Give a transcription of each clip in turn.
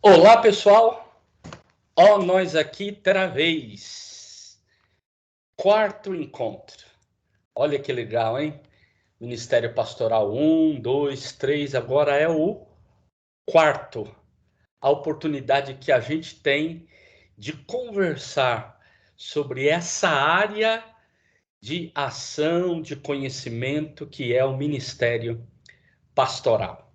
Olá, pessoal. Nós aqui outra vez. Quarto encontro. Olha que legal, hein? Ministério Pastoral 1, 2, 3, agora é o quarto. A oportunidade que a gente tem de conversar sobre essa área de ação, de conhecimento que é o Ministério Pastoral.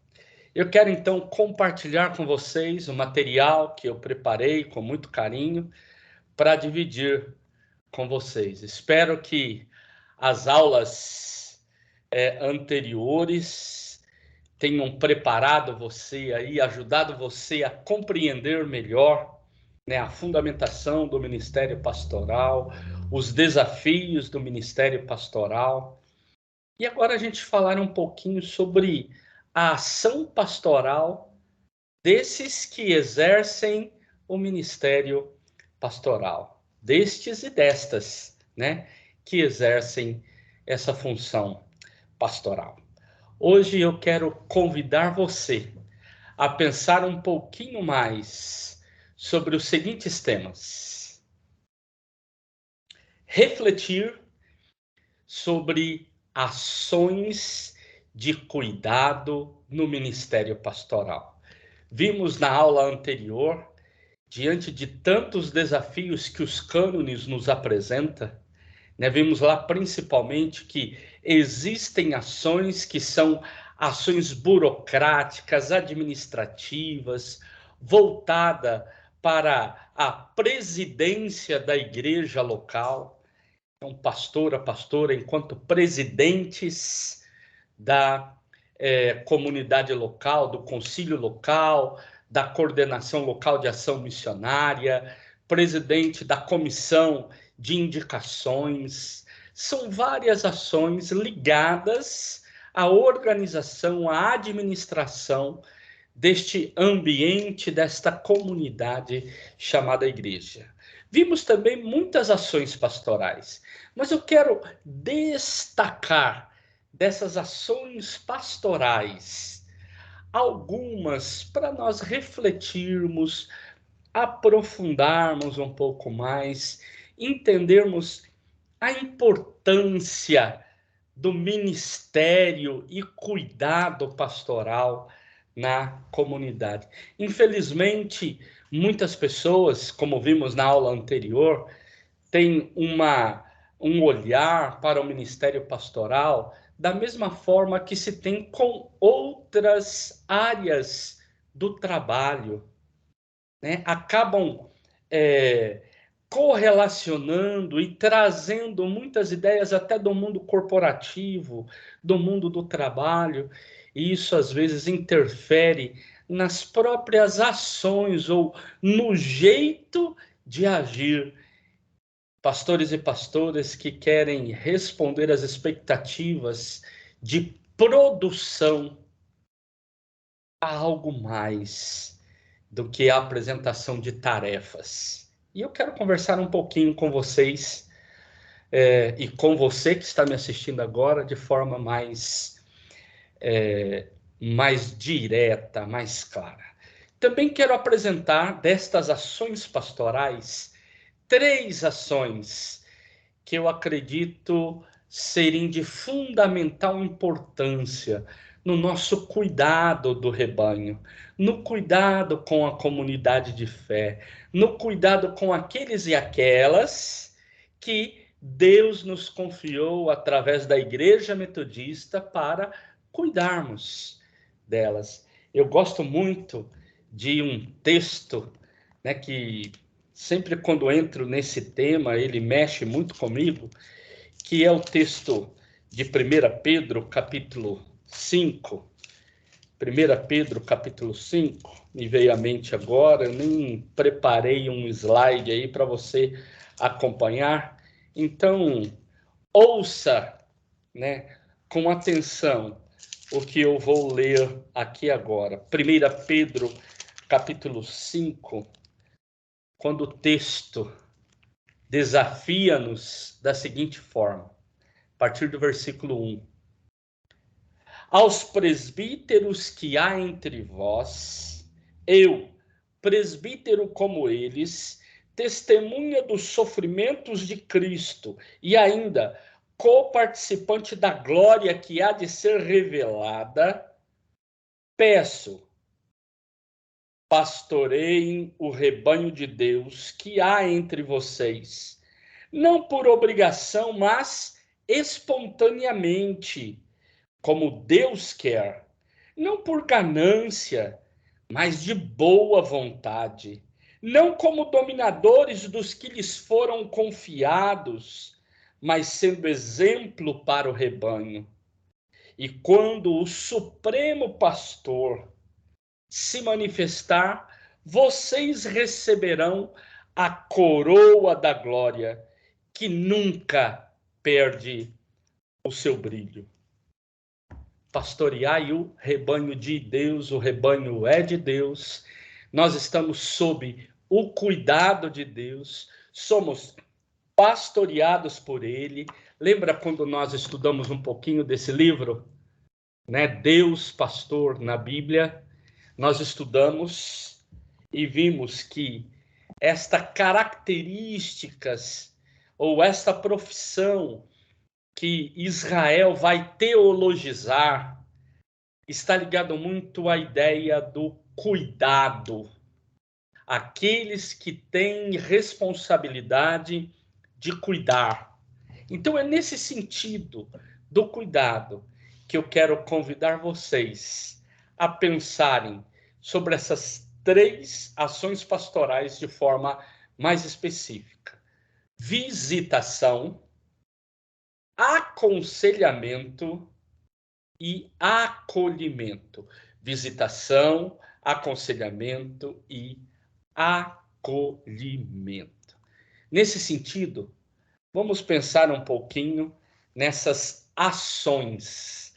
Eu quero então compartilhar com vocês o material que eu preparei com muito carinho para dividir com vocês. Espero que as aulas anteriores tenham preparado você aí, ajudado você a compreender melhor, né, a fundamentação do ministério pastoral, os desafios do ministério pastoral. E agora a gente falar um pouquinho sobre a ação pastoral desses que exercem o ministério pastoral, destes e destas, né, que exercem essa função pastoral. Hoje eu quero convidar você a pensar um pouquinho mais sobre os seguintes temas: refletir sobre ações de cuidado no ministério pastoral. Vimos na aula anterior, diante de tantos desafios que os cânones nos apresentam, né, vimos lá principalmente que existem ações que são ações burocráticas, administrativas, voltada para a presidência da igreja local. Então, pastora, enquanto presidentes da comunidade local, do concílio local, da coordenação local de ação missionária, presidente da comissão de indicações. São várias ações ligadas à organização, à administração deste ambiente, desta comunidade chamada igreja. Vimos também muitas ações pastorais, mas eu quero destacar dessas ações pastorais algumas para nós refletirmos, aprofundarmos um pouco mais, entendermos a importância do ministério e cuidado pastoral na comunidade. Infelizmente, muitas pessoas, como vimos na aula anterior, têm um olhar para o ministério pastoral da mesma forma que se tem com outras áreas do trabalho, né? Acabam correlacionando e trazendo muitas ideias até do mundo corporativo, do mundo do trabalho, e isso às vezes interfere nas próprias ações ou no jeito de agir. Pastores e pastoras que querem responder às expectativas de produção a algo mais do que a apresentação de tarefas. E eu quero conversar um pouquinho com vocês e com você que está me assistindo agora de forma mais direta, mais clara. Também quero apresentar destas ações pastorais 3 ações que eu acredito serem de fundamental importância no nosso cuidado do rebanho, no cuidado com a comunidade de fé, no cuidado com aqueles e aquelas que Deus nos confiou através da Igreja Metodista para cuidarmos delas. Eu gosto muito de um texto, né, que sempre quando entro nesse tema, ele mexe muito comigo, que é o texto de 1 Pedro, capítulo 5. 1 Pedro, capítulo 5, me veio à mente agora, eu nem preparei um slide aí para você acompanhar. Então, ouça, né, com atenção o que eu vou ler aqui agora. 1 Pedro, capítulo 5, quando o texto desafia-nos da seguinte forma, a partir do versículo 1. Aos presbíteros que há entre vós, eu, presbítero como eles, testemunha dos sofrimentos de Cristo e ainda coparticipante da glória que há de ser revelada, peço, pastoreiem o rebanho de Deus que há entre vocês, não por obrigação, mas espontaneamente, como Deus quer, não por ganância, mas de boa vontade, não como dominadores dos que lhes foram confiados, mas sendo exemplo para o rebanho. E quando o Supremo Pastor se manifestar, vocês receberão a coroa da glória, que nunca perde o seu brilho. Pastoreai o rebanho de Deus, o rebanho é de Deus, nós estamos sob o cuidado de Deus, somos pastoreados por Ele. Lembra quando nós estudamos um pouquinho desse livro, né? Deus Pastor na Bíblia? Nós estudamos e vimos que esta características ou esta profissão que Israel vai teologizar está ligado muito à ideia do cuidado. Aqueles que têm responsabilidade de cuidar. Então é nesse sentido do cuidado que eu quero convidar vocês a pensarem sobre essas 3 ações pastorais de forma mais específica: visitação, aconselhamento e acolhimento. Visitação, aconselhamento e acolhimento. Nesse sentido, vamos pensar um pouquinho nessas ações.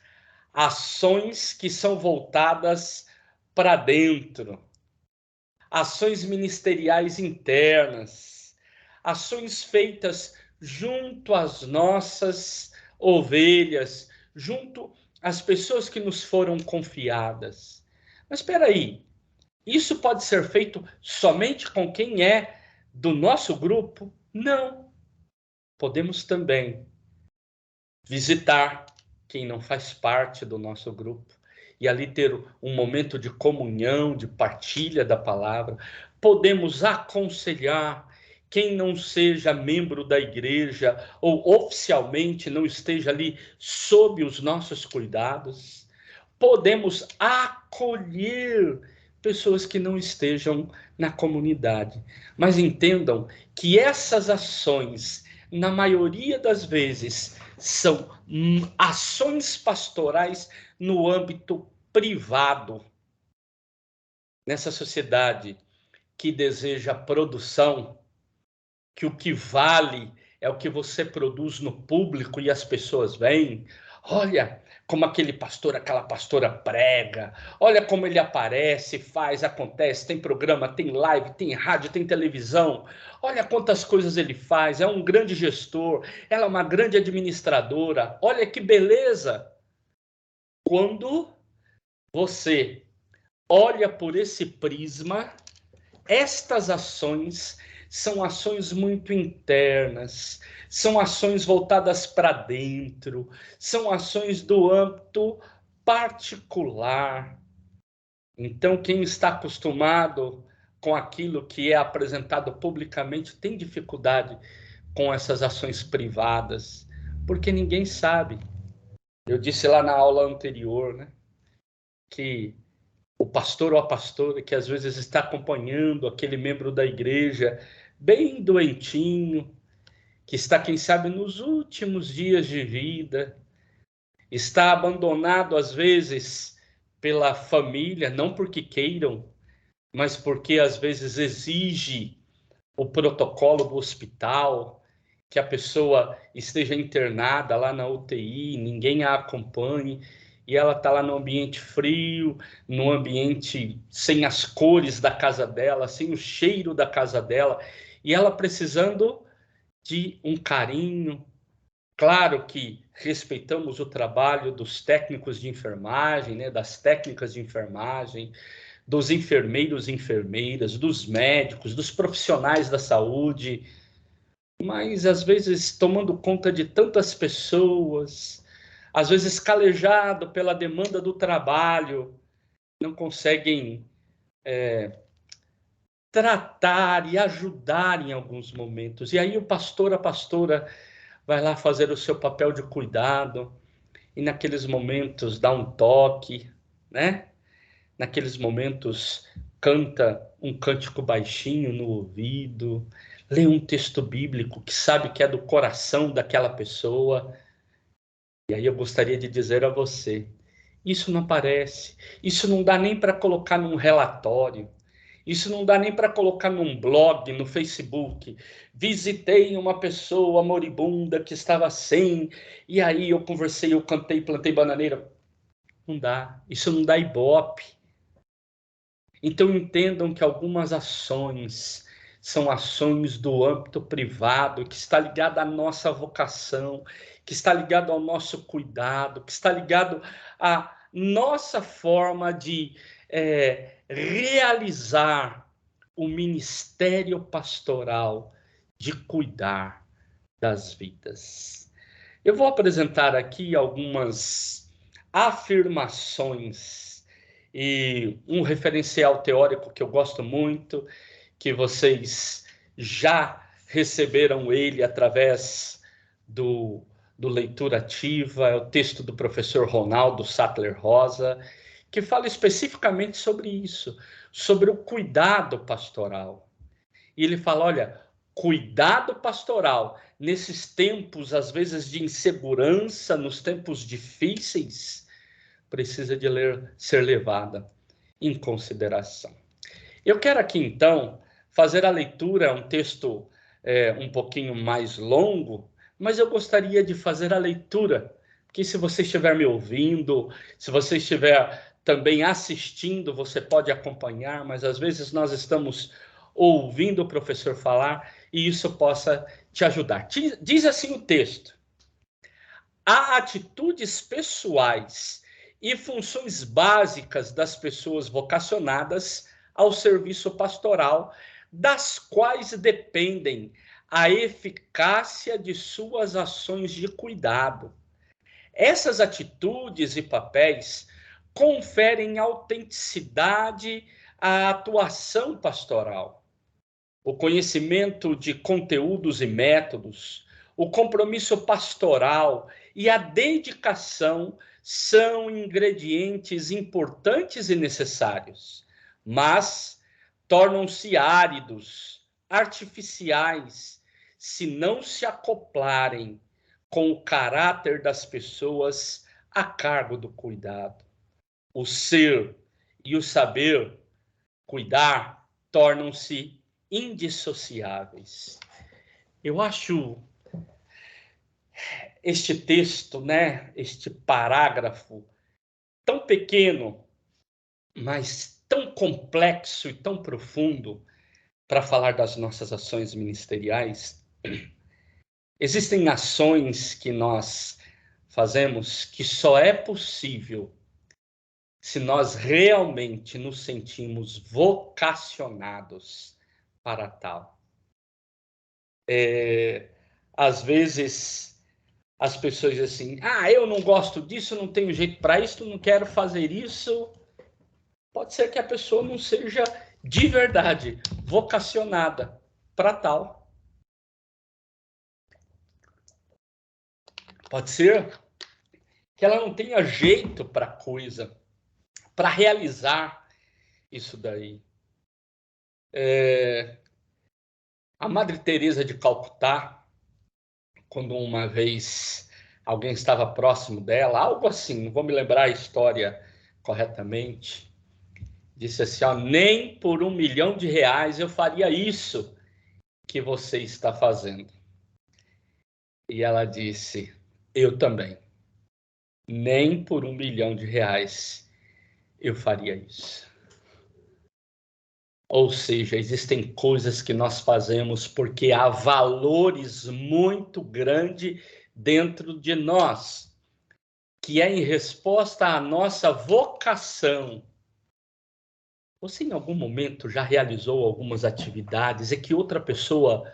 Ações que são voltadas para dentro. Ações ministeriais internas. Ações feitas junto às nossas ovelhas, junto às pessoas que nos foram confiadas. Mas espera aí, isso pode ser feito somente com quem é do nosso grupo? Não. Podemos também visitar quem não faz parte do nosso grupo e ali ter um momento de comunhão, de partilha da palavra. Podemos aconselhar quem não seja membro da igreja ou oficialmente não esteja ali sob os nossos cuidados. Podemos acolher pessoas que não estejam na comunidade. Mas entendam que essas ações, na maioria das vezes, são ações pastorais no âmbito privado. Nessa sociedade que deseja produção, que o que vale é o que você produz no público e as pessoas veem. Olha como aquele pastor, aquela pastora prega. Olha como ele aparece, faz, acontece. Tem programa, tem live, tem rádio, tem televisão. Olha quantas coisas ele faz. É um grande gestor. Ela é uma grande administradora. Olha que beleza. Quando você olha por esse prisma, estas ações são ações muito internas, são ações voltadas para dentro, são ações do âmbito particular. Então, quem está acostumado com aquilo que é apresentado publicamente tem dificuldade com essas ações privadas, porque ninguém sabe. Eu disse lá na aula anterior, né, que o pastor ou a pastora que às vezes está acompanhando aquele membro da igreja bem doentinho, que está, quem sabe, nos últimos dias de vida, está abandonado às vezes pela família, não porque queiram, mas porque às vezes exige o protocolo do hospital, que a pessoa esteja internada lá na UTI, ninguém a acompanhe, e ela está lá no ambiente frio, no ambiente sem as cores da casa dela, sem o cheiro da casa dela, e ela precisando de um carinho. Claro que respeitamos o trabalho dos técnicos de enfermagem, né, das técnicas de enfermagem, dos enfermeiros e enfermeiras, dos médicos, dos profissionais da saúde, mas às vezes tomando conta de tantas pessoas, às vezes calejado pela demanda do trabalho, não conseguem tratar e ajudar em alguns momentos. E aí o pastor, a pastora, vai lá fazer o seu papel de cuidado, e naqueles momentos dá um toque, né? Naqueles momentos canta um cântico baixinho no ouvido, lê um texto bíblico que sabe que é do coração daquela pessoa. E aí eu gostaria de dizer a você, isso não aparece, isso não dá nem para colocar num relatório, isso não dá nem para colocar num blog, no Facebook. Visitei uma pessoa moribunda que estava sem, e aí eu conversei, eu cantei, plantei bananeira. Não dá, isso não dá ibope. Então entendam que algumas ações são ações do âmbito privado, que está ligado à nossa vocação, que está ligado ao nosso cuidado, que está ligado à nossa forma de realizar o ministério pastoral, de cuidar das vidas. Eu vou apresentar aqui algumas afirmações e um referencial teórico que eu gosto muito, que vocês já receberam ele através do Leitura Ativa, é o texto do professor Ronaldo Sattler Rosa, que fala especificamente sobre isso, sobre o cuidado pastoral. E ele fala, olha, cuidado pastoral, nesses tempos, às vezes, de insegurança, nos tempos difíceis, precisa de ser levada em consideração. Eu quero aqui, então, fazer a leitura, um texto um pouquinho mais longo, mas eu gostaria de fazer a leitura, que se você estiver me ouvindo, se você estiver também assistindo, você pode acompanhar, mas às vezes nós estamos ouvindo o professor falar e isso possa te ajudar. Diz assim o texto: há atitudes pessoais e funções básicas das pessoas vocacionadas ao serviço pastoral, das quais dependem a eficácia de suas ações de cuidado. Essas atitudes e papéis conferem autenticidade à atuação pastoral. O conhecimento de conteúdos e métodos, o compromisso pastoral e a dedicação são ingredientes importantes e necessários, mas tornam-se áridos, artificiais, se não se acoplarem com o caráter das pessoas a cargo do cuidado. O ser e o saber cuidar tornam-se indissociáveis. Eu acho este texto, né, este parágrafo tão pequeno, mas tão complexo e tão profundo para falar das nossas ações ministeriais. Existem ações que nós fazemos que só é possível se nós realmente nos sentimos vocacionados para tal. Às vezes as pessoas dizem assim, eu não gosto disso, não tenho jeito para isso, não quero fazer isso. Pode ser que a pessoa não seja de verdade vocacionada para tal. Pode ser que ela não tenha jeito para a coisa, para realizar isso daí. A Madre Teresa de Calcutá, quando uma vez alguém estava próximo dela, algo assim, não vou me lembrar a história corretamente, disse assim, nem por R$1 milhão eu faria isso que você está fazendo. E ela disse, eu também. Nem por R$1 milhão eu faria isso. Ou seja, existem coisas que nós fazemos porque há valores muito grandes dentro de nós, que é em resposta à nossa vocação. Você em algum momento já realizou algumas atividades e que outra pessoa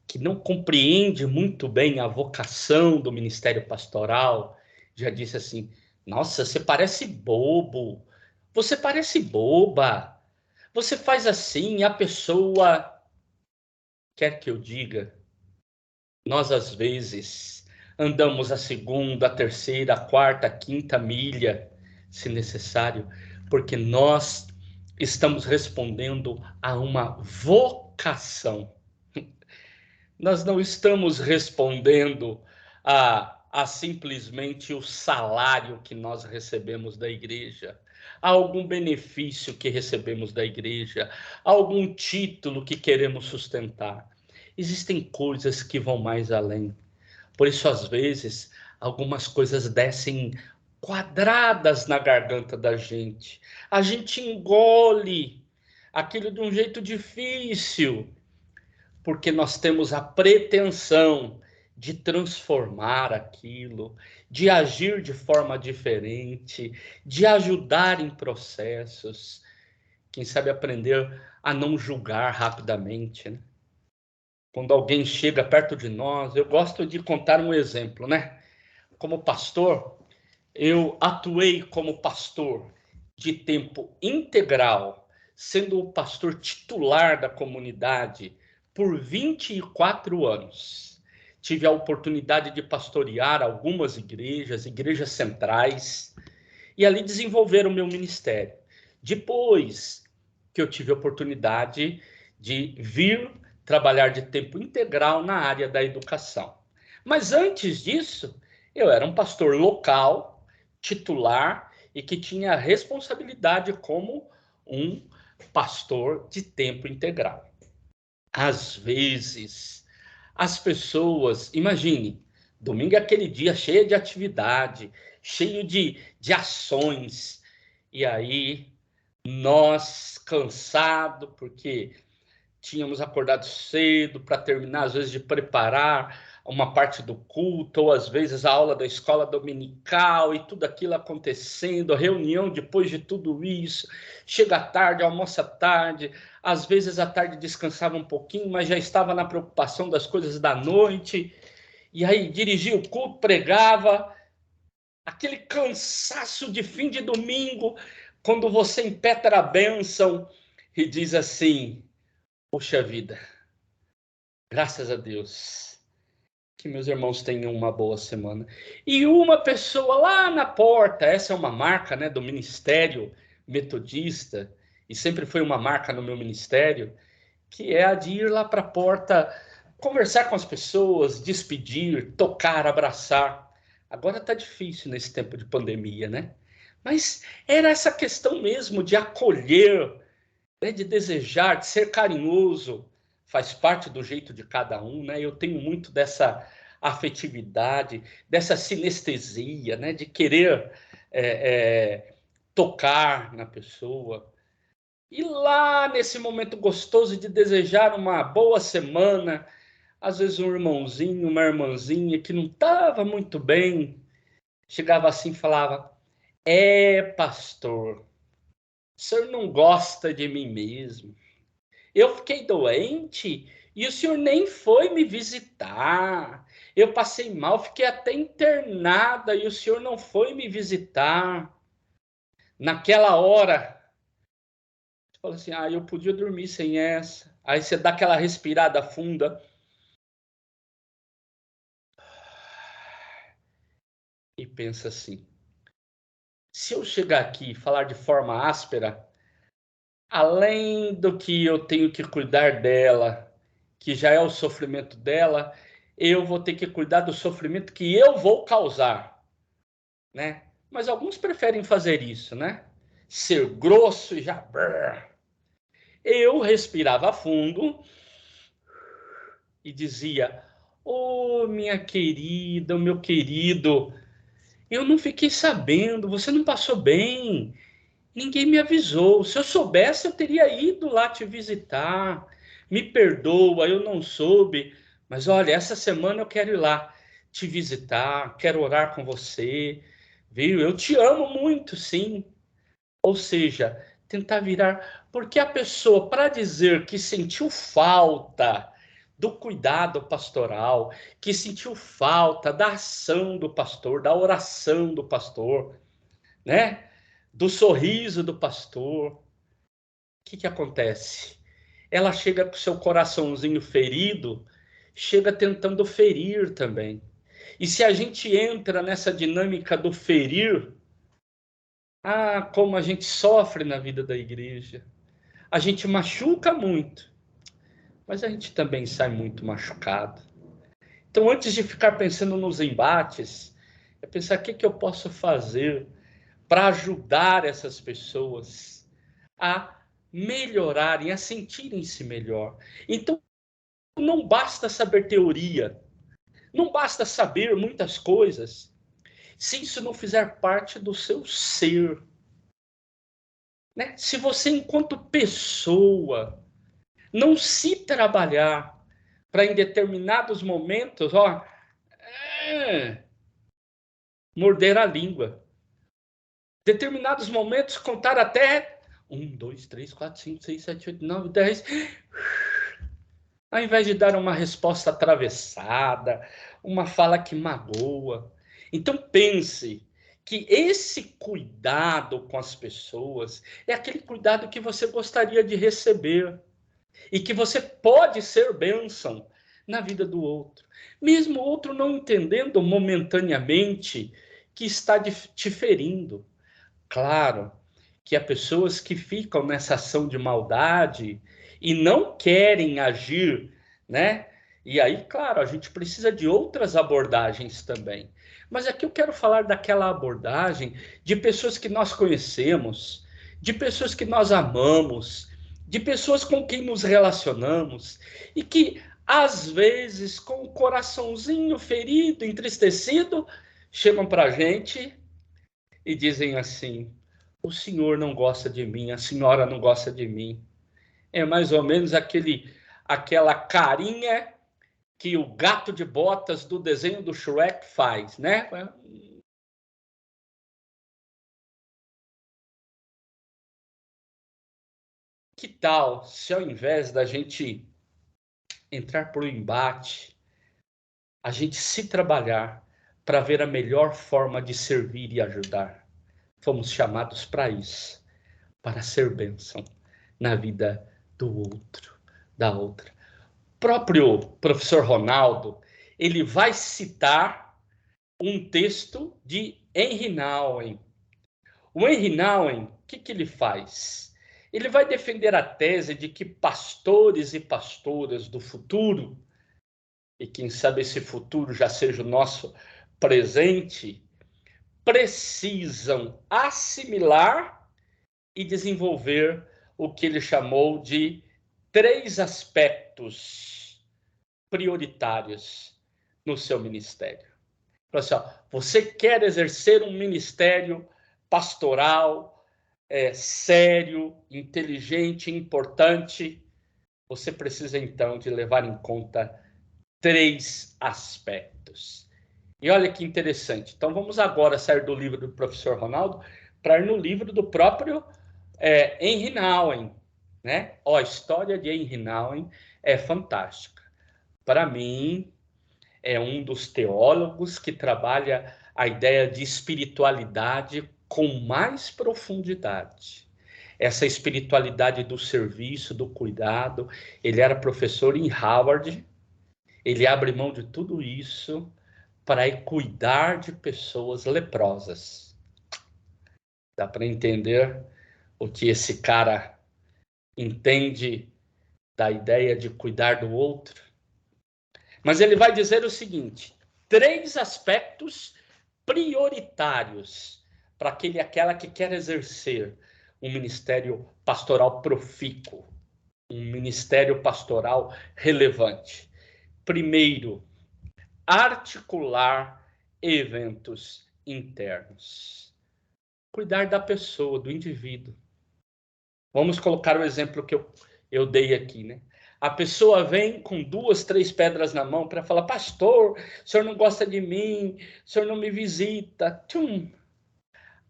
que não compreende muito bem a vocação do ministério pastoral já disse assim: nossa, você parece bobo, você parece boba, você faz assim, e a pessoa quer que eu diga, nós às vezes andamos a segunda, a terceira, a quarta, a quinta milha, se necessário, porque nós estamos respondendo a uma vocação. Nós não estamos respondendo a simplesmente o salário que nós recebemos da igreja, a algum benefício que recebemos da igreja, a algum título que queremos sustentar. Existem coisas que vão mais além. Por isso, às vezes, algumas coisas descem quadradas na garganta da gente. A gente engole aquilo de um jeito difícil, porque nós temos a pretensão de transformar aquilo, de agir de forma diferente, de ajudar em processos, quem sabe aprender a não julgar rapidamente, né? Quando alguém chega perto de nós, eu gosto de contar um exemplo, né? Como pastor, eu atuei como pastor de tempo integral, sendo o pastor titular da comunidade por 24 anos. Tive a oportunidade de pastorear algumas igrejas, igrejas centrais, e ali desenvolver o meu ministério. Depois que eu tive a oportunidade de vir trabalhar de tempo integral na área da educação. Mas antes disso, eu era um pastor local, titular, e que tinha a responsabilidade como um pastor de tempo integral. Às vezes, as pessoas, imagine, domingo é aquele dia cheio de atividade, cheio de ações, e aí nós, cansados, porque tínhamos acordado cedo para terminar, às vezes, de preparar uma parte do culto, ou às vezes a aula da escola dominical e tudo aquilo acontecendo, a reunião depois de tudo isso, chega tarde, almoça tarde, às vezes à tarde descansava um pouquinho, mas já estava na preocupação das coisas da noite, e aí dirigia o culto, pregava, aquele cansaço de fim de domingo, quando você impetra a bênção e diz assim: puxa vida, graças a Deus, que meus irmãos tenham uma boa semana. E uma pessoa lá na porta, essa é uma marca, né, do ministério metodista, e sempre foi uma marca no meu ministério, que é a de ir lá para a porta, conversar com as pessoas, despedir, tocar, abraçar. Agora está difícil nesse tempo de pandemia, né? Mas era essa questão mesmo de acolher, né, de desejar, de ser carinhoso, faz parte do jeito de cada um, né? Eu tenho muito dessa afetividade, dessa sinestesia, né, de querer tocar na pessoa. E lá nesse momento gostoso de desejar uma boa semana, às vezes um irmãozinho, uma irmãzinha que não estava muito bem, chegava assim e falava: pastor, o senhor não gosta de mim mesmo. Eu fiquei doente e o senhor nem foi me visitar. Eu passei mal, fiquei até internada e o senhor não foi me visitar. Naquela hora, você fala assim: eu podia dormir sem essa. Aí você dá aquela respirada funda e pensa assim: se eu chegar aqui e falar de forma áspera, além do que eu tenho que cuidar dela, que já é o sofrimento dela, eu vou ter que cuidar do sofrimento que eu vou causar, né? Mas alguns preferem fazer isso, né? Ser grosso e já... Eu respirava fundo e dizia: ô, minha querida, meu querido, eu não fiquei sabendo, você não passou bem, ninguém me avisou. Se eu soubesse, eu teria ido lá te visitar. Me perdoa, eu não soube. Mas olha, essa semana eu quero ir lá te visitar, quero orar com você, viu? Eu te amo muito, sim. Ou seja, tentar virar, porque a pessoa, para dizer que sentiu falta do cuidado pastoral, que sentiu falta da ação do pastor, da oração do pastor, né? Do sorriso do pastor, o que acontece? Ela chega com seu coraçãozinho ferido, chega tentando ferir também. E se a gente entra nessa dinâmica do ferir, como a gente sofre na vida da igreja. A gente machuca muito, mas a gente também sai muito machucado. Então, antes de ficar pensando nos embates, é pensar o que eu posso fazer para ajudar essas pessoas a melhorarem, a sentirem-se melhor. Então, não basta saber teoria, não basta saber muitas coisas, se isso não fizer parte do seu ser. Né? Se você, enquanto pessoa, não se trabalhar para, em determinados momentos, morder a língua. Determinados momentos, contar até 1, 2, 3, 4, 5, 6, 7, 8, 9, 10. Ao invés de dar uma resposta atravessada, uma fala que magoa. Então pense que esse cuidado com as pessoas é aquele cuidado que você gostaria de receber e que você pode ser bênção na vida do outro. Mesmo o outro não entendendo momentaneamente que está te ferindo. Claro que há pessoas que ficam nessa ação de maldade e não querem agir, né? E aí, claro, a gente precisa de outras abordagens também. Mas aqui eu quero falar daquela abordagem de pessoas que nós conhecemos, de pessoas que nós amamos, de pessoas com quem nos relacionamos e que, às vezes, com o coraçãozinho ferido, entristecido, chegam para a gente e dizem assim: o senhor não gosta de mim, a senhora não gosta de mim. É mais ou menos aquela carinha que o gato de botas do desenho do Shrek faz, né? Que tal se, ao invés da gente entrar para o embate, a gente se trabalhar para ver a melhor forma de servir e ajudar? Fomos chamados para isso, para ser bênção na vida do outro, da outra. O próprio professor Ronaldo, ele vai citar um texto de Henry Nouwen. O Henry Nouwen, o que ele faz? Ele vai defender a tese de que pastores e pastoras do futuro, e quem sabe esse futuro já seja o nosso presente, precisam assimilar e desenvolver o que ele chamou de 3 aspectos prioritários no seu ministério. Assim, você quer exercer um ministério pastoral sério, inteligente, importante, você precisa então de levar em conta 3 aspectos. E olha que interessante. Então vamos agora sair do livro do professor Ronaldo para ir no livro do próprio Henry Nouwen, né? A história de Henry Nouwen é fantástica. Para mim, é um dos teólogos que trabalha a ideia de espiritualidade com mais profundidade. Essa espiritualidade do serviço, do cuidado. Ele era professor em Harvard. Ele abre mão de tudo isso para ir cuidar de pessoas leprosas. Dá para entender o que esse cara entende da ideia de cuidar do outro? Mas ele vai dizer o seguinte: 3 aspectos prioritários para aquela que quer exercer um ministério pastoral profícuo, um ministério pastoral relevante. Primeiro, articular eventos internos. Cuidar da pessoa, do indivíduo. Vamos colocar o exemplo que eu dei aqui, né? A pessoa vem com 2, 3 pedras na mão para falar: pastor, o senhor não gosta de mim, o senhor não me visita. Tchum.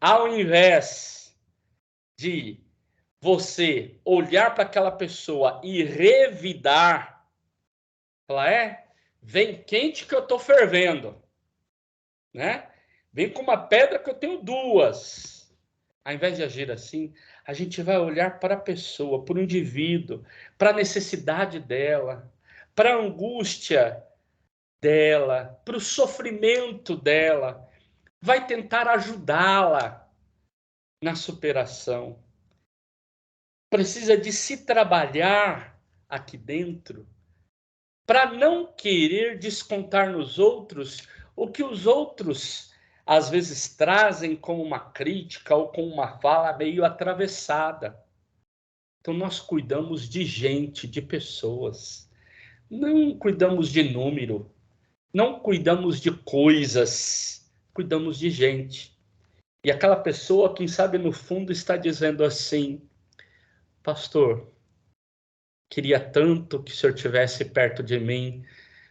Ao invés de você olhar para aquela pessoa e revidar, falar, vem quente que eu estou fervendo, né? Vem com uma pedra que eu tenho duas. Ao invés de agir assim, a gente vai olhar para a pessoa, para o indivíduo, para a necessidade dela, para a angústia dela, para o sofrimento dela, vai tentar ajudá-la na superação. Precisa de se trabalhar aqui dentro para não querer descontar nos outros o que os outros às vezes trazem como uma crítica ou com uma fala meio atravessada. Então nós cuidamos de gente, de pessoas. Não cuidamos de número, não cuidamos de coisas, cuidamos de gente. E aquela pessoa, quem sabe no fundo, está dizendo assim: pastor, queria tanto que o senhor estivesse perto de mim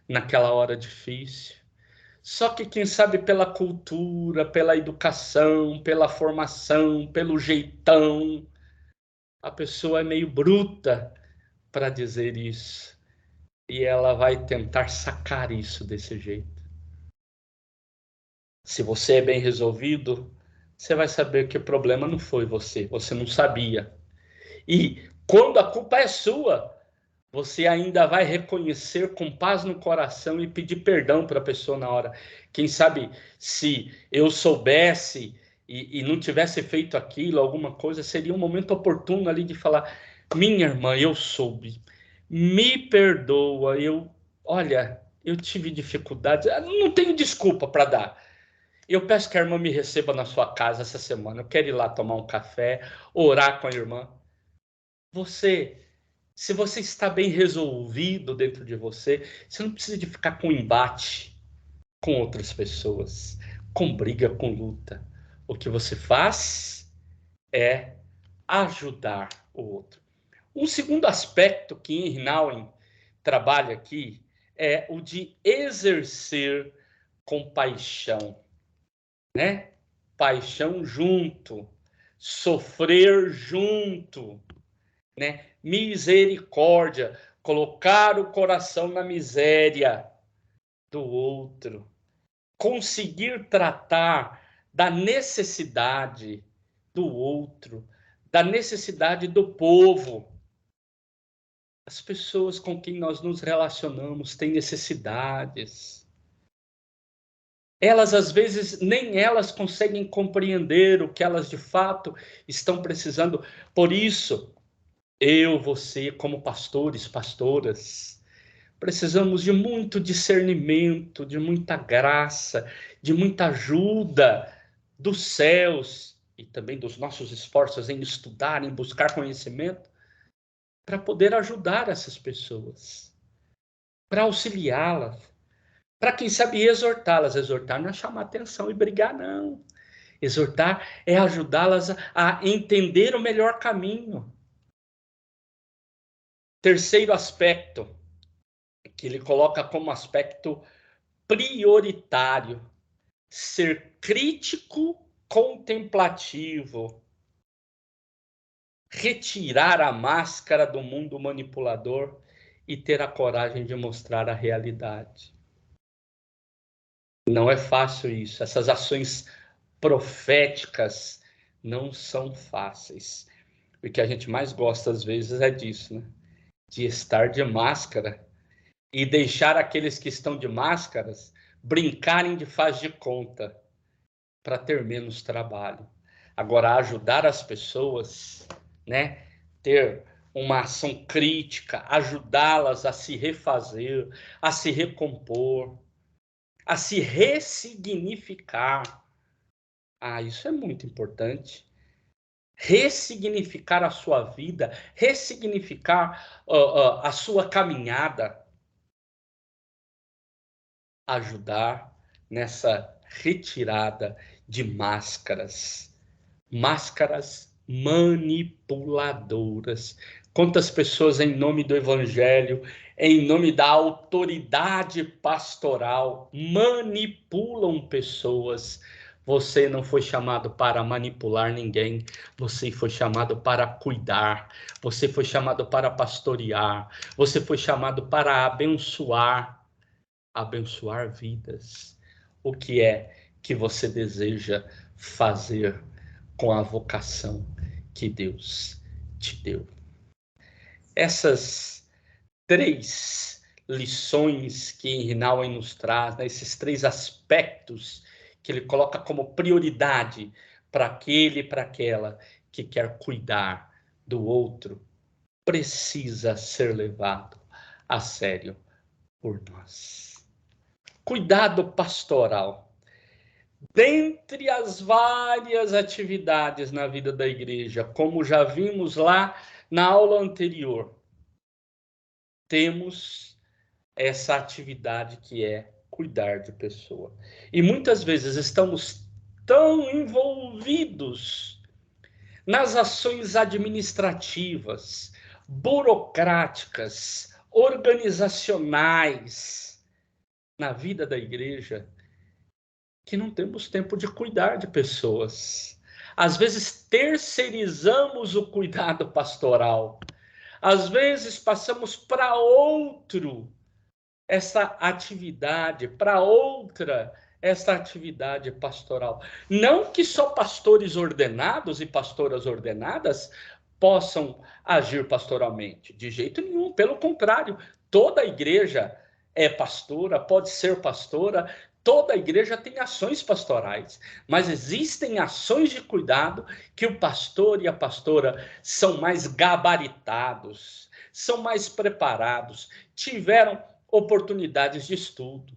naquela hora difícil. Só que, quem sabe, pela cultura, pela educação, pela formação, pelo jeitão, a pessoa é meio bruta para dizer isso. E ela vai tentar sacar isso desse jeito. Se você é bem resolvido, você vai saber que o problema não foi você não sabia. E quando a culpa é sua, você ainda vai reconhecer com paz no coração e pedir perdão para a pessoa na hora. Quem sabe, se eu soubesse e não tivesse feito aquilo, alguma coisa, seria um momento oportuno ali de falar: minha irmã, eu soube, me perdoa, olha, eu tive dificuldades, não tenho desculpa para dar. Eu peço que a irmã me receba na sua casa essa semana. Eu quero ir lá tomar um café, orar com a irmã. Se você está bem resolvido dentro de você, você não precisa de ficar com embate com outras pessoas, com briga, com luta. O que você faz é ajudar o outro. Um segundo aspecto que Henri trabalha aqui é o de exercer compaixão, né? Paixão junto, sofrer junto, né? Misericórdia, colocar o coração na miséria do outro, conseguir tratar da necessidade do outro, da necessidade do povo. As pessoas com quem nós nos relacionamos têm necessidades. Elas, às vezes, nem elas conseguem compreender o que elas de fato estão precisando. Por isso, eu, você, como pastores, pastoras, precisamos de muito discernimento, de muita graça, de muita ajuda dos céus e também dos nossos esforços em estudar, em buscar conhecimento, para poder ajudar essas pessoas, para auxiliá-las, para, quem sabe, exortá-las. Exortar não é chamar atenção e brigar, não. Exortar é ajudá-las a entender o melhor caminho. Terceiro aspecto, que ele coloca como aspecto prioritário: ser crítico, contemplativo, retirar a máscara do mundo manipulador e ter a coragem de mostrar a realidade. Não é fácil isso. Essas ações proféticas não são fáceis. O que a gente mais gosta, às vezes, é disso, né? De estar de máscara e deixar aqueles que estão de máscaras brincarem de faz de conta para ter menos trabalho. Agora, ajudar as pessoas, né? Ter uma ação crítica, ajudá-las a se refazer, a se recompor, a se ressignificar. Isso é muito importante. Ressignificar a sua vida, ressignificar a sua caminhada. Ajudar nessa retirada de máscaras manipuladoras. Quantas pessoas, em nome do evangelho, em nome da autoridade pastoral, manipulam pessoas. Você não foi chamado para manipular ninguém, você foi chamado para cuidar, você foi chamado para pastorear, você foi chamado para abençoar, abençoar vidas. O que é que você deseja fazer com a vocação que Deus te deu? Essas 3 lições que Rinaldi nos traz, né? Esses 3 aspectos que ele coloca como prioridade para aquele e para aquela que quer cuidar do outro, precisa ser levado a sério por nós. Cuidado pastoral. Dentre as várias atividades na vida da igreja, como já vimos lá na aula anterior, temos essa atividade que é cuidar de pessoa. E muitas vezes estamos tão envolvidos nas ações administrativas, burocráticas, organizacionais na vida da igreja, que não temos tempo de cuidar de pessoas. Às vezes terceirizamos o cuidado pastoral. Às vezes passamos para outro essa atividade, para outra essa atividade pastoral. Não que só pastores ordenados e pastoras ordenadas possam agir pastoralmente, de jeito nenhum, pelo contrário, toda a igreja é pastora, pode ser pastora, toda a igreja tem ações pastorais, mas existem ações de cuidado que o pastor e a pastora são mais gabaritados, são mais preparados, tiveram oportunidades de estudo.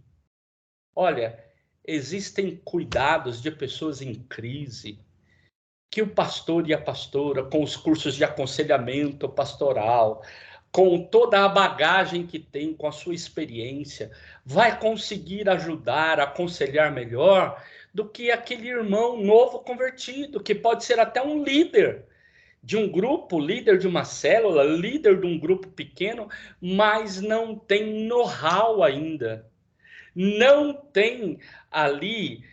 Olha, existem cuidados de pessoas em crise que o pastor e a pastora, com os cursos de aconselhamento pastoral, com toda a bagagem que tem, com a sua experiência, vai conseguir ajudar, aconselhar melhor do que aquele irmão novo convertido, que pode ser até um líder de um grupo, líder de uma célula, líder de um grupo pequeno, mas não tem know-how ainda. Não tem ali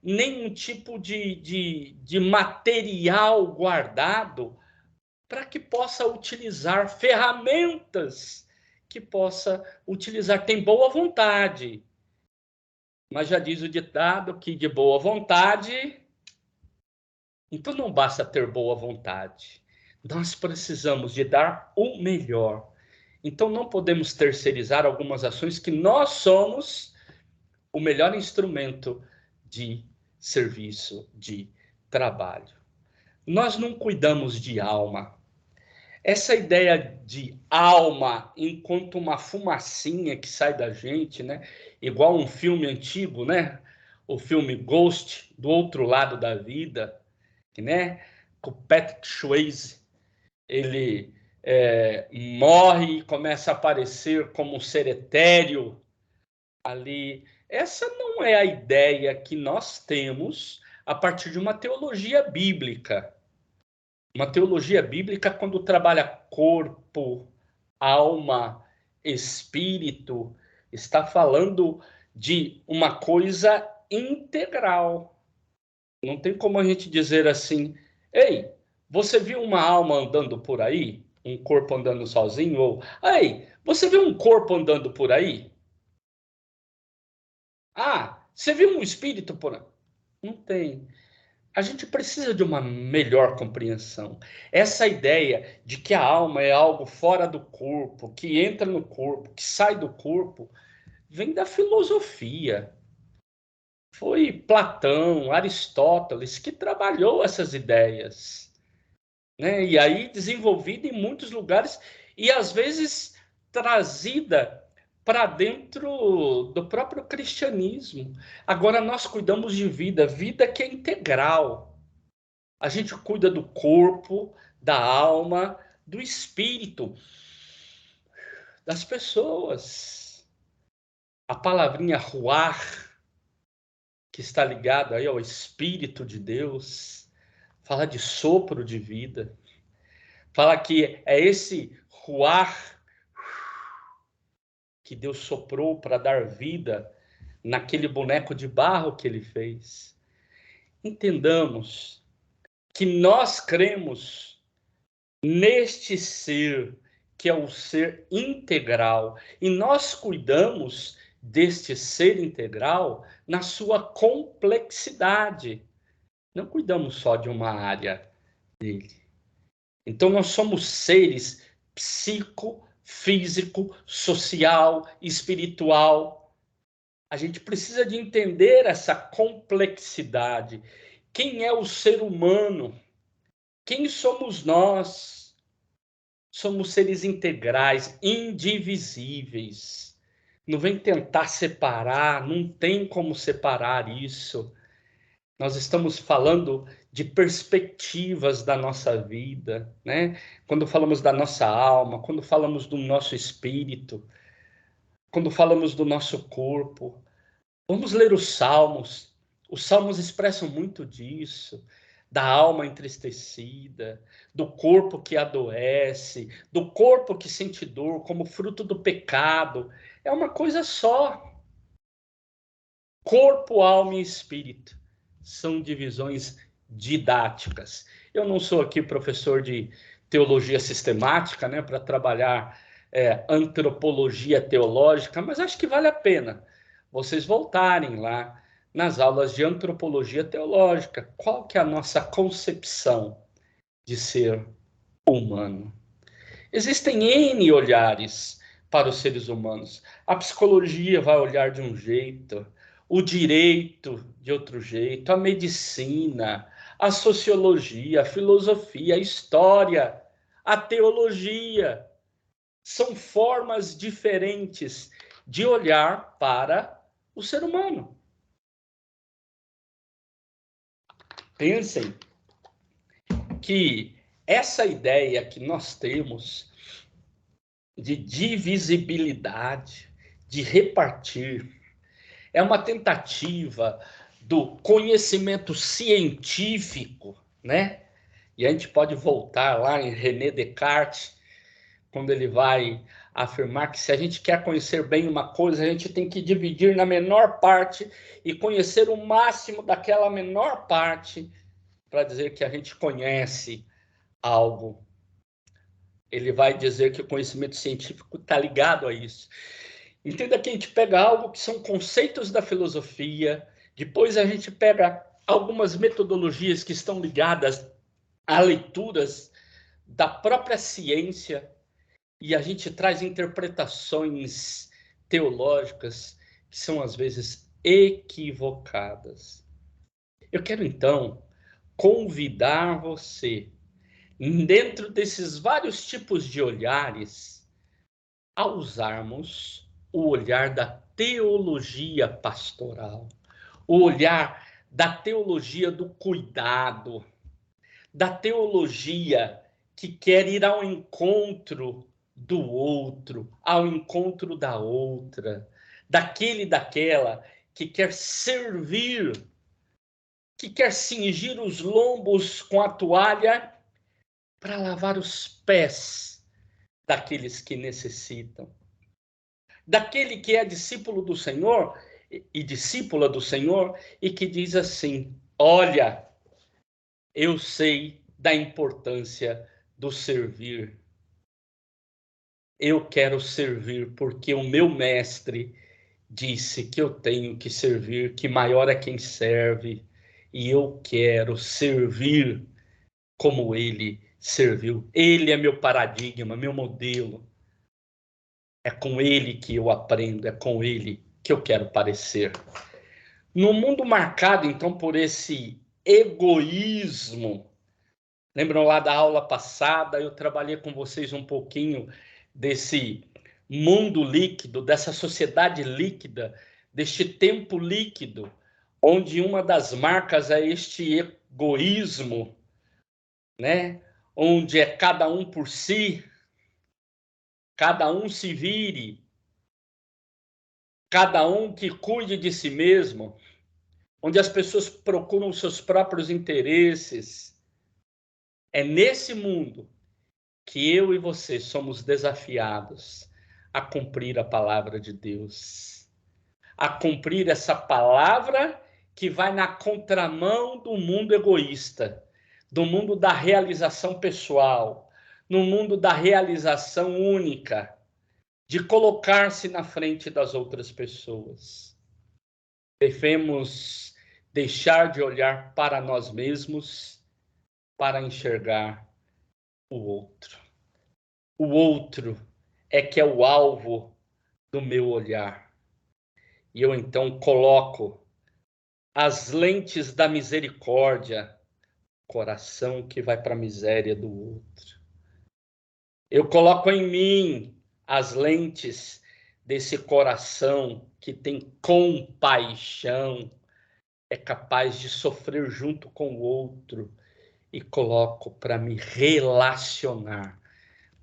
nenhum tipo de material guardado para que possa utilizar ferramentas que possa utilizar. Tem boa vontade, mas já diz o ditado que de boa vontade. Então não basta ter boa vontade. Nós precisamos de dar o melhor. Então não podemos terceirizar algumas ações que nós somos o melhor instrumento de serviço, de trabalho. Nós não cuidamos de alma. Essa ideia de alma enquanto uma fumacinha que sai da gente, né? Igual um filme antigo, né? O filme Ghost, Do Outro Lado da Vida, né? Com o Patrick Swayze, ele morre e começa a aparecer como um ser etéreo ali. Essa não é a ideia que nós temos a partir de uma teologia bíblica. Uma teologia bíblica, quando trabalha corpo, alma, espírito, está falando de uma coisa integral. Não tem como a gente dizer assim, ei, você viu uma alma andando por aí? Um corpo andando sozinho? Ou, ei, você viu um corpo andando por aí? Ah, você viu um espírito por aí? Não tem. A gente precisa de uma melhor compreensão. Essa ideia de que a alma é algo fora do corpo, que entra no corpo, que sai do corpo, vem da filosofia. Foi Platão, Aristóteles que trabalhou essas ideias, né? E aí desenvolvida em muitos lugares e às vezes trazida para dentro do próprio cristianismo. Agora nós cuidamos de vida, vida que é integral. A gente cuida do corpo, da alma, do espírito, das pessoas. A palavrinha ruar, que está ligado aí ao Espírito de Deus, fala de sopro de vida, fala que é esse ruar que Deus soprou para dar vida naquele boneco de barro que ele fez. entendamos que nós cremos neste ser, que é o ser integral, e nós cuidamos deste ser integral na sua complexidade. Não cuidamos só de uma área dele. Então, nós somos seres psico, físico, social, espiritual. A gente precisa de entender essa complexidade. Quem é o ser humano? Quem somos nós? Somos seres integrais, indivisíveis. Não vem tentar separar, não tem como separar isso. Nós estamos falando de perspectivas da nossa vida, né? Quando falamos da nossa alma, quando falamos do nosso espírito, quando falamos do nosso corpo. Vamos ler os Salmos. Os Salmos expressam muito disso, da alma entristecida, do corpo que adoece, do corpo que sente dor como fruto do pecado. É uma coisa só. Corpo, alma e espírito são divisões didáticas. Eu não sou aqui professor de teologia sistemática, né, para trabalhar antropologia teológica, mas acho que vale a pena vocês voltarem lá nas aulas de antropologia teológica. Qual que é a nossa concepção de ser humano? Existem N olhares para os seres humanos. A psicologia vai olhar de um jeito, o direito de outro jeito, a medicina, a sociologia, a filosofia, a história, a teologia. São formas diferentes de olhar para o ser humano. Pensem que essa ideia que nós temos de divisibilidade, de repartir, é uma tentativa do conhecimento científico, né? E a gente pode voltar lá em René Descartes, quando ele vai afirmar que se a gente quer conhecer bem uma coisa, a gente tem que dividir na menor parte e conhecer o máximo daquela menor parte para dizer que a gente conhece algo. Ele vai dizer que o conhecimento científico está ligado a isso. Entenda que a gente pega algo que são conceitos da filosofia, depois a gente pega algumas metodologias que estão ligadas a leituras da própria ciência e a gente traz interpretações teológicas que são, às vezes, equivocadas. Eu quero, então, convidar você, dentro desses vários tipos de olhares, a usarmos o olhar da teologia pastoral, o olhar da teologia do cuidado, da teologia que quer ir ao encontro do outro, ao encontro da outra, daquele e daquela que quer servir, que quer cingir os lombos com a toalha para lavar os pés daqueles que necessitam. Daquele que é discípulo do Senhor e discípula do Senhor e que diz assim: olha, eu sei da importância do servir. Eu quero servir porque o meu mestre disse que eu tenho que servir, que maior é quem serve, e eu quero servir como ele serviu. Ele é meu paradigma, meu modelo. É com ele que eu aprendo, é com ele que eu quero parecer. No mundo marcado, então, por esse egoísmo, lembram lá da aula passada, eu trabalhei com vocês um pouquinho desse mundo líquido, dessa sociedade líquida, deste tempo líquido, onde uma das marcas é este egoísmo, né? Onde é cada um por si, cada um se vire, cada um que cuide de si mesmo, onde as pessoas procuram seus próprios interesses. É nesse mundo que eu e você somos desafiados a cumprir a palavra de Deus, a cumprir essa palavra que vai na contramão do mundo egoísta, do mundo da realização pessoal, no mundo da realização única, de colocar-se na frente das outras pessoas. Devemos deixar de olhar para nós mesmos para enxergar o outro. O outro é que é o alvo do meu olhar. E eu então coloco as lentes da misericórdia, coração que vai para a miséria do outro. Eu coloco em mim as lentes desse coração que tem compaixão, é capaz de sofrer junto com o outro, e coloco para me relacionar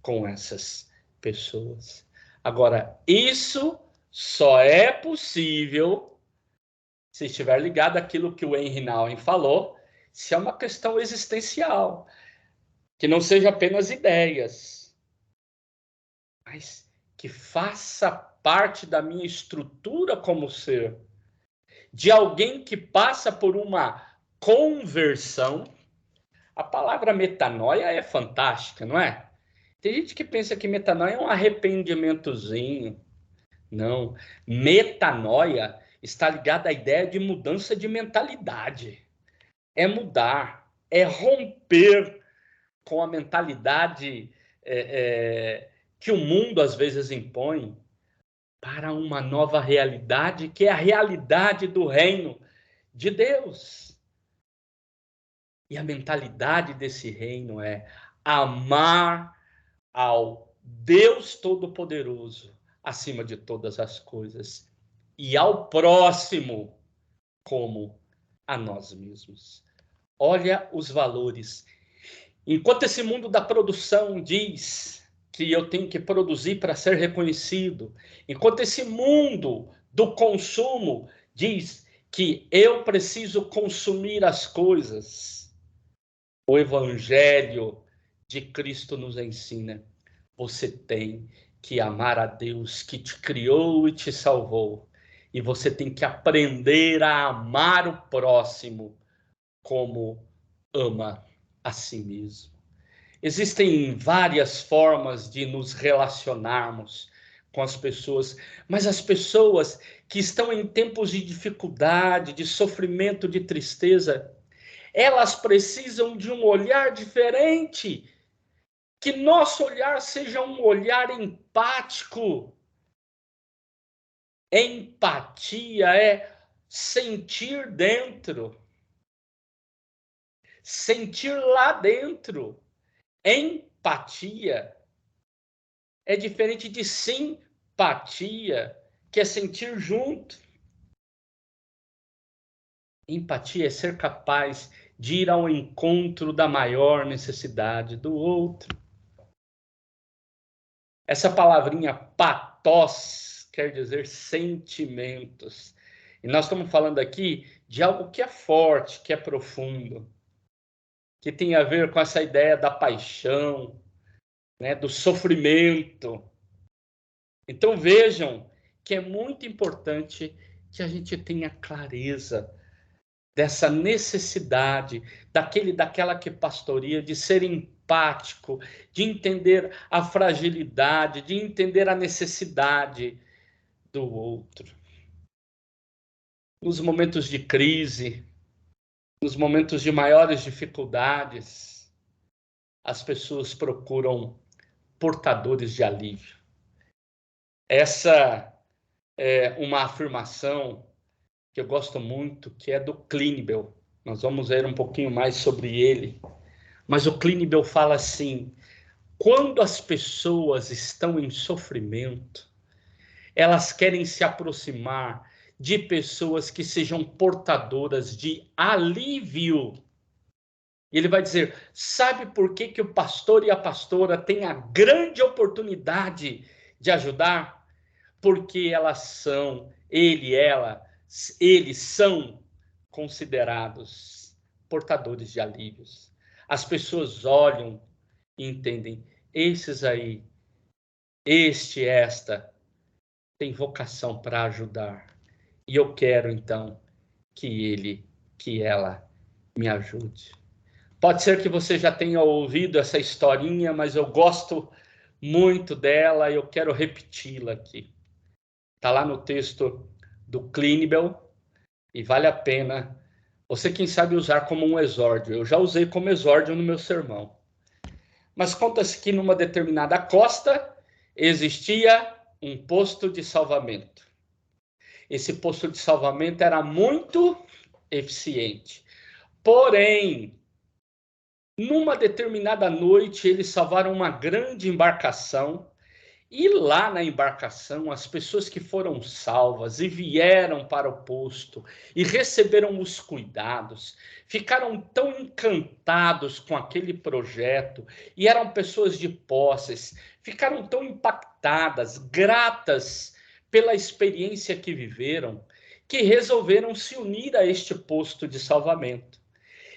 com essas pessoas. Agora, isso só é possível se estiver ligado àquilo que o Henry Nouwen falou, se é uma questão existencial, que não seja apenas ideias, mas que faça parte da minha estrutura como ser, de alguém que passa por uma conversão. A palavra metanoia é fantástica, não é? Tem gente que pensa que metanoia é um arrependimentozinho. Não. Metanoia está ligada à ideia de mudança de mentalidade. É mudar, é romper com a mentalidade que o mundo às vezes impõe para uma nova realidade, que é a realidade do reino de Deus. E a mentalidade desse reino é amar ao Deus Todo-Poderoso acima de todas as coisas e ao próximo como a nós mesmos. Olha os valores. Enquanto esse mundo da produção diz que eu tenho que produzir para ser reconhecido, enquanto esse mundo do consumo diz que eu preciso consumir as coisas, o Evangelho de Cristo nos ensina: você tem que amar a Deus que te criou e te salvou. E você tem que aprender a amar o próximo como ama a si mesmo. Existem várias formas de nos relacionarmos com as pessoas, mas as pessoas que estão em tempos de dificuldade, de sofrimento, de tristeza, elas precisam de um olhar diferente, que nosso olhar seja um olhar empático. Empatia é sentir dentro, sentir lá dentro. Empatia é diferente de simpatia, que é sentir junto. Empatia é ser capaz de ir ao encontro da maior necessidade do outro. Essa palavrinha pathos quer dizer sentimentos. E nós estamos falando aqui de algo que é forte, que é profundo, que tem a ver com essa ideia da paixão, né, do sofrimento. Então vejam que é muito importante que a gente tenha clareza dessa necessidade daquela que pastoreia, de ser empático, de entender a fragilidade, de entender a necessidade do outro. Nos momentos de crise, nos momentos de maiores dificuldades, as pessoas procuram portadores de alívio. Essa é uma afirmação que eu gosto muito, que é do Klinebel. Nós vamos ver um pouquinho mais sobre ele. Mas o Klinebel fala assim: quando as pessoas estão em sofrimento, elas querem se aproximar de pessoas que sejam portadoras de alívio. E ele vai dizer: sabe por que, que o pastor e a pastora têm a grande oportunidade de ajudar? Porque elas são, eles são considerados portadores de alívios. As pessoas olham e entendem: esses aí, esta, tem vocação para ajudar. E eu quero, então, que ela me ajude. Pode ser que você já tenha ouvido essa historinha, mas eu gosto muito dela e eu quero repeti-la aqui. Está lá no texto do Clinibel e vale a pena você, quem sabe, usar como um exórdio. Eu já usei como exórdio no meu sermão. Mas conta-se que numa determinada costa existia um posto de salvamento. Esse posto de salvamento era muito eficiente. Porém, numa determinada noite, eles salvaram uma grande embarcação. E lá na embarcação, as pessoas que foram salvas e vieram para o posto e receberam os cuidados, ficaram tão encantados com aquele projeto e eram pessoas de posses, ficaram tão impactadas, gratas pela experiência que viveram, que resolveram se unir a este posto de salvamento.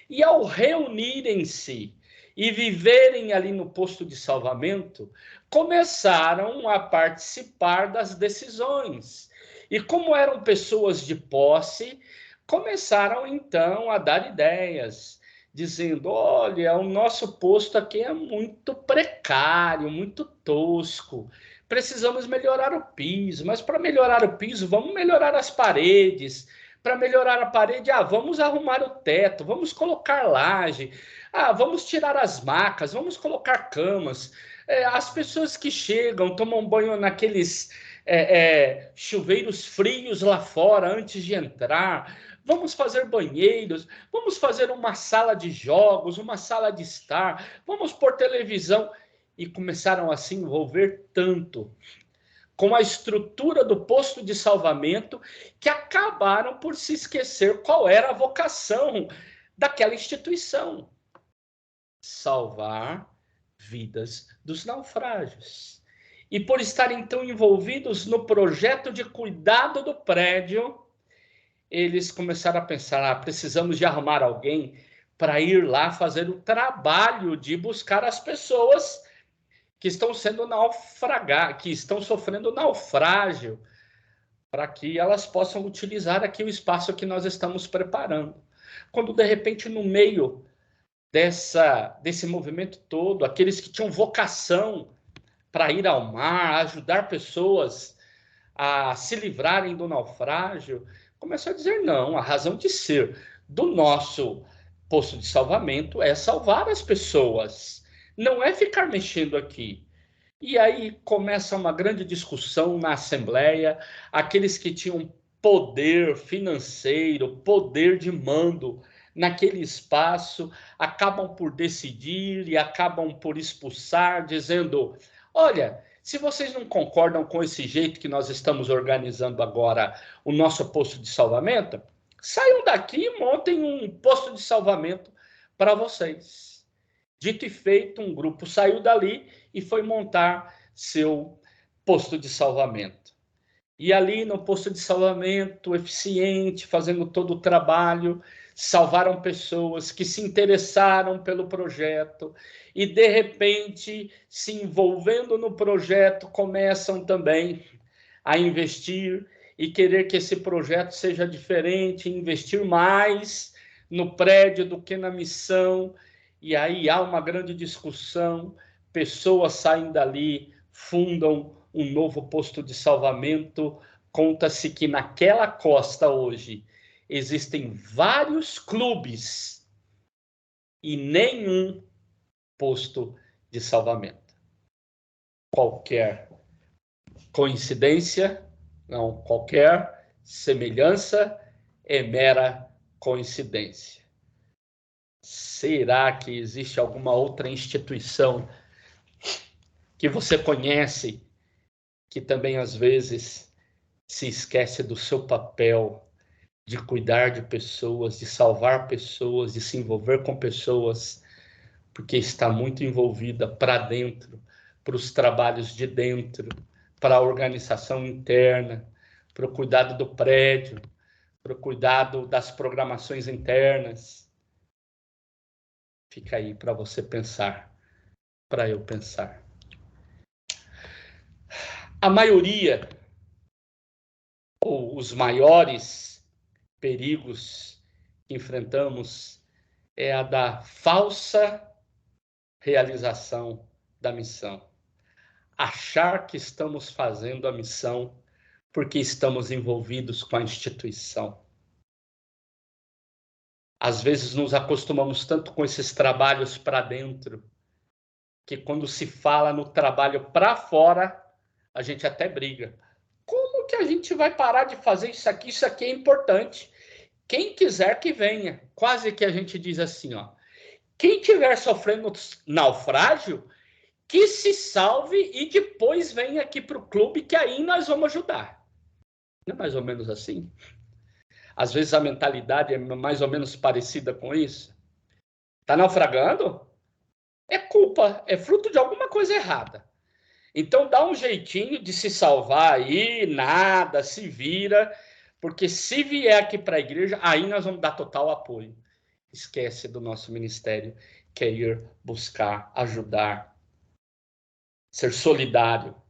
E ao reunirem-se e viverem ali no posto de salvamento, começaram a participar das decisões. E como eram pessoas de posse, começaram então a dar ideias, dizendo: olha, o nosso posto aqui é muito precário, muito tosco, precisamos melhorar o piso, mas para melhorar o piso, vamos melhorar as paredes. Para melhorar a parede, vamos arrumar o teto, vamos colocar laje, vamos tirar as macas, vamos colocar camas. As pessoas que chegam, tomam banho naqueles chuveiros frios lá fora antes de entrar. Vamos fazer banheiros, vamos fazer uma sala de jogos, uma sala de estar, vamos pôr televisão. E começaram a se envolver tanto com a estrutura do posto de salvamento, que acabaram por se esquecer qual era a vocação daquela instituição: salvar vidas dos naufrágios. E por estarem então envolvidos no projeto de cuidado do prédio, eles começaram a pensar: precisamos de arrumar alguém para ir lá fazer o trabalho de buscar as pessoas que estão sendo naufragadas, que estão sofrendo naufrágio, para que elas possam utilizar aqui o espaço que nós estamos preparando. Quando, de repente, no meio desse movimento todo, aqueles que tinham vocação para ir ao mar, ajudar pessoas a se livrarem do naufrágio, começou a dizer: não, a razão de ser do nosso posto de salvamento é salvar as pessoas, não é ficar mexendo aqui. E aí começa uma grande discussão na Assembleia. Aqueles que tinham poder financeiro, poder de mando naquele espaço, acabam por decidir e acabam por expulsar, dizendo: olha, se vocês não concordam com esse jeito que nós estamos organizando agora o nosso posto de salvamento, saiam daqui e montem um posto de salvamento para vocês. Dito e feito, um grupo saiu dali e foi montar seu posto de salvamento. E ali no posto de salvamento, eficiente, fazendo todo o trabalho, salvaram pessoas que se interessaram pelo projeto e, de repente, se envolvendo no projeto, começam também a investir e querer que esse projeto seja diferente, investir mais no prédio do que na missão. E aí há uma grande discussão, pessoas saem dali, fundam um novo posto de salvamento. Conta-se que naquela costa hoje existem vários clubes e nenhum posto de salvamento. Qualquer coincidência, não, qualquer semelhança é mera coincidência. Será que existe alguma outra instituição que você conhece que também às vezes se esquece do seu papel de cuidar de pessoas, de salvar pessoas, de se envolver com pessoas, porque está muito envolvida para dentro, para os trabalhos de dentro, para a organização interna, para o cuidado do prédio, para o cuidado das programações internas? Fica aí para você pensar, para eu pensar. A maioria, ou os maiores perigos que enfrentamos é a da falsa realização da missão. Achar que estamos fazendo a missão porque estamos envolvidos com a instituição. Às vezes nos acostumamos tanto com esses trabalhos para dentro, que quando se fala no trabalho para fora, a gente até briga. Como que a gente vai parar de fazer isso aqui? Isso aqui é importante. Quem quiser que venha. Quase que a gente diz assim, ó. Quem estiver sofrendo naufrágio, que se salve e depois venha aqui para o clube, que aí nós vamos ajudar. Não é mais ou menos assim? Às vezes a mentalidade é mais ou menos parecida com isso. Está naufragando? É culpa, é fruto de alguma coisa errada. Então dá um jeitinho de se salvar aí, nada, se vira, porque se vier aqui para a igreja, aí nós vamos dar total apoio. Esquece do nosso ministério, que é ir buscar, ajudar, ser solidário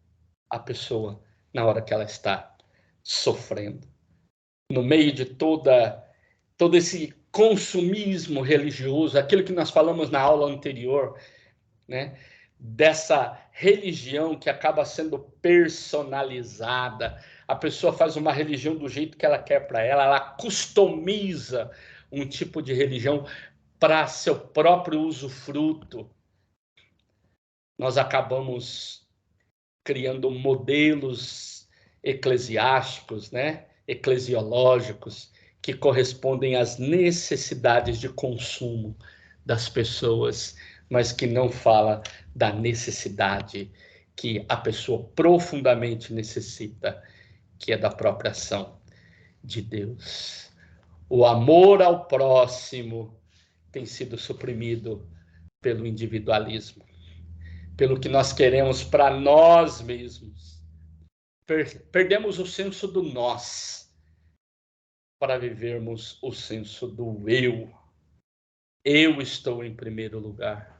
à pessoa na hora que ela está sofrendo. No meio de todo esse consumismo religioso, aquilo que nós falamos na aula anterior, né? Dessa religião que acaba sendo personalizada. A pessoa faz uma religião do jeito que ela quer para ela customiza um tipo de religião para seu próprio usufruto. Nós acabamos criando modelos eclesiásticos, né? Eclesiológicos, que correspondem às necessidades de consumo das pessoas, mas que não fala da necessidade que a pessoa profundamente necessita, que é da própria ação de Deus. O amor ao próximo tem sido suprimido pelo individualismo, pelo que nós queremos para nós mesmos. Perdemos o senso do nós para vivermos o senso do eu. Eu estou em primeiro lugar.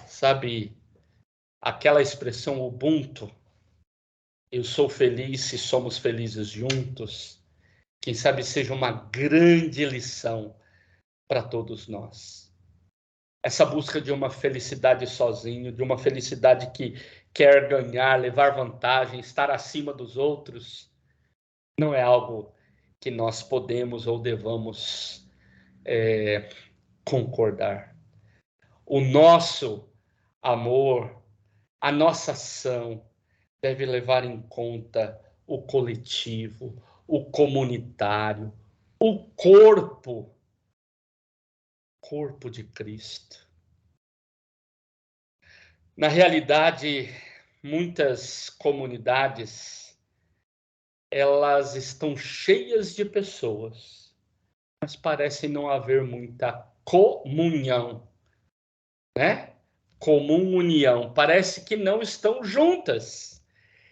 Sabe aquela expressão Ubuntu? Eu sou feliz se somos felizes juntos. Quem sabe seja uma grande lição para todos nós. Essa busca de uma felicidade sozinho, de uma felicidade que quer ganhar, levar vantagem, estar acima dos outros, não é algo que nós podemos ou devamos concordar. O nosso amor, a nossa ação deve levar em conta o coletivo, o comunitário, o corpo de Cristo. Na realidade, muitas comunidades, elas estão cheias de pessoas, mas parece não haver muita comunhão, né? Comum união. Parece que não estão juntas.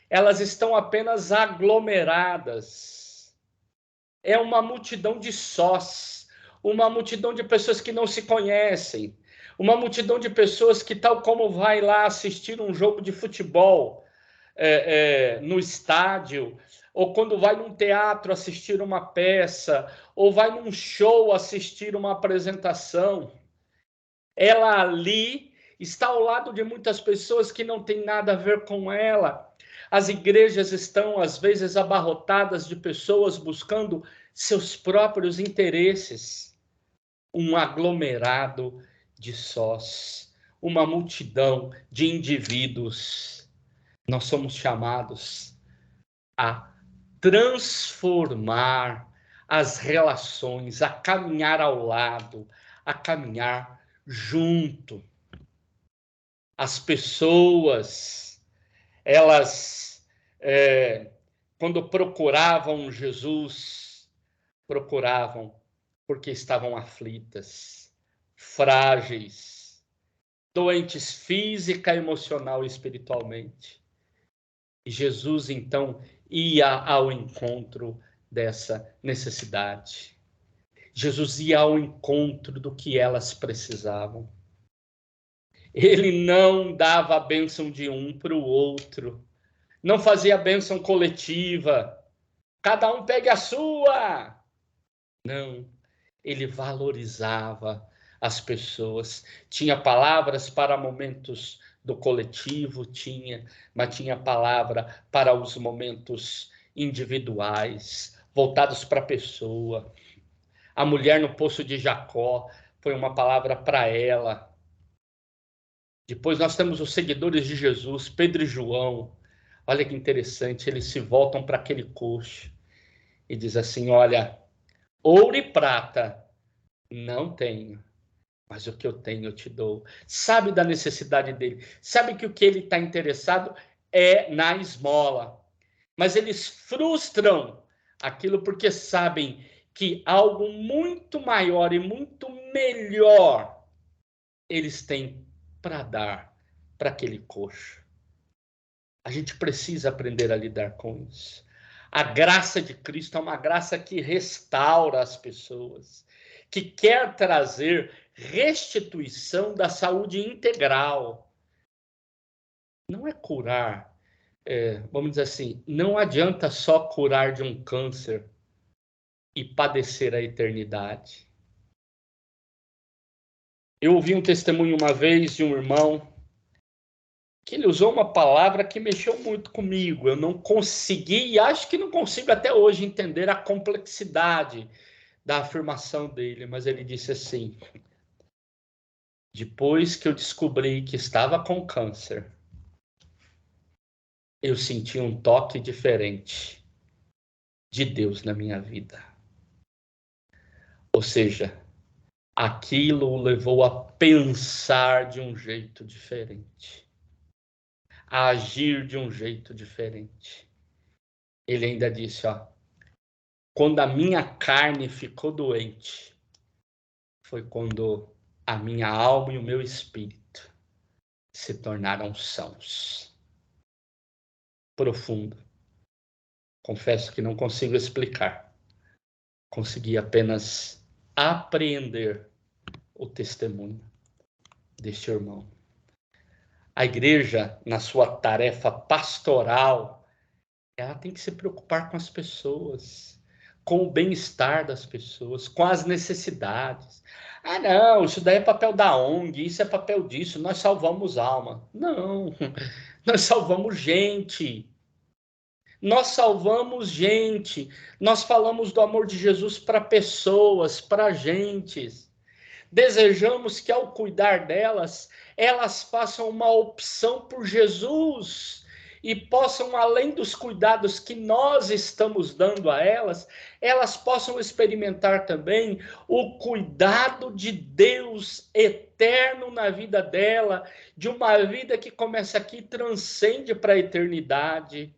Elas estão apenas aglomeradas. É uma multidão de sós, uma multidão de pessoas que não se conhecem, uma multidão de pessoas que, tal como vai lá assistir um jogo de futebol no estádio, ou quando vai num teatro assistir uma peça, ou vai num show assistir uma apresentação, ela ali está ao lado de muitas pessoas que não têm nada a ver com ela. As igrejas estão, às vezes, abarrotadas de pessoas buscando seus próprios interesses. Um aglomerado de sós, uma multidão de indivíduos. Nós somos chamados a transformar as relações, a caminhar ao lado, a caminhar junto. As pessoas, elas, quando procuravam Jesus, procuravam porque estavam aflitas, frágeis, doentes física, emocional e espiritualmente. E Jesus, então, ia ao encontro dessa necessidade. Jesus ia ao encontro do que elas precisavam. Ele não dava a bênção de um para o outro. Não fazia a bênção coletiva. Cada um pegue a sua. Não, ele valorizava as pessoas. Tinha palavras para momentos do coletivo, mas tinha palavra para os momentos individuais, voltados para a pessoa. A mulher no poço de Jacó foi uma palavra para ela. Depois nós temos os seguidores de Jesus, Pedro e João. Olha que interessante, eles se voltam para aquele coxo e diz assim: olha, ouro e prata não tenho, mas o que eu tenho eu te dou. Sabe da necessidade dele, sabe que o que ele está interessado é na esmola. Mas eles frustram aquilo porque sabem que algo muito maior e muito melhor eles têm para dar para aquele coxo. A gente precisa aprender a lidar com isso. A graça de Cristo é uma graça que restaura as pessoas, que quer trazer restituição da saúde integral. Não é curar, vamos dizer assim, não adianta só curar de um câncer e padecer a eternidade. Eu ouvi um testemunho uma vez de um irmão que ele usou uma palavra que mexeu muito comigo. Eu não consegui, e acho que não consigo até hoje entender a complexidade da afirmação dele, mas ele disse assim: depois que eu descobri que estava com câncer, eu senti um toque diferente de Deus na minha vida. Ou seja, aquilo o levou a pensar de um jeito diferente, a agir de um jeito diferente. Ele ainda disse, ó, quando a minha carne ficou doente, foi quando a minha alma e o meu espírito se tornaram sãos. Profundo. Confesso que não consigo explicar. Consegui apenas apreender o testemunho deste irmão. A igreja, na sua tarefa pastoral, ela tem que se preocupar com as pessoas, com o bem-estar das pessoas, com as necessidades. Ah, não, isso daí é papel da ONG, isso é papel disso, nós salvamos alma. Não, nós salvamos gente. Nós salvamos gente. Nós falamos do amor de Jesus para pessoas, para gentes. Desejamos que, ao cuidar delas, elas façam uma opção por Jesus e possam, além dos cuidados que nós estamos dando a elas, elas possam experimentar também o cuidado de Deus eterno na vida dela, de uma vida que começa aqui e transcende para a eternidade.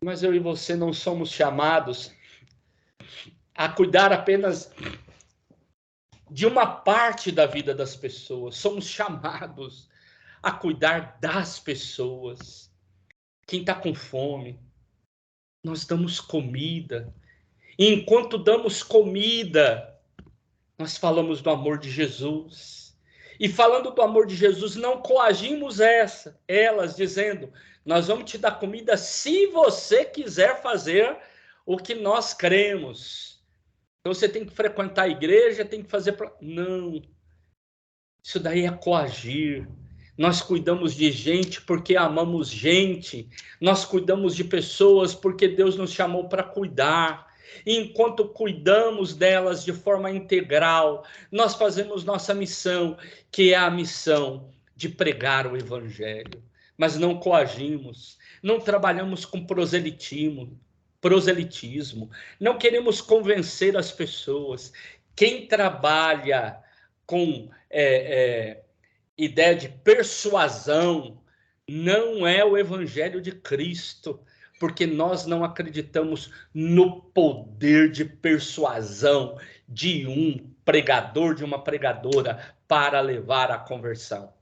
Mas eu e você não somos chamados a cuidar apenas de uma parte da vida das pessoas. Somos chamados a cuidar das pessoas. Quem está com fome, nós damos comida. E enquanto damos comida, nós falamos do amor de Jesus. E falando do amor de Jesus, não coagimos elas, dizendo, nós vamos te dar comida se você quiser fazer o que nós cremos. Então você tem que frequentar a igreja, tem que fazer... Não. Isso daí é coagir. Nós cuidamos de gente porque amamos gente. Nós cuidamos de pessoas porque Deus nos chamou para cuidar. E enquanto cuidamos delas de forma integral, nós fazemos nossa missão, que é a missão de pregar o evangelho. Mas não coagimos, não trabalhamos com proselitismo, não queremos convencer as pessoas. Quem trabalha com ideia de persuasão não é o evangelho de Cristo, porque nós não acreditamos no poder de persuasão de um pregador, de uma pregadora, para levar à conversão.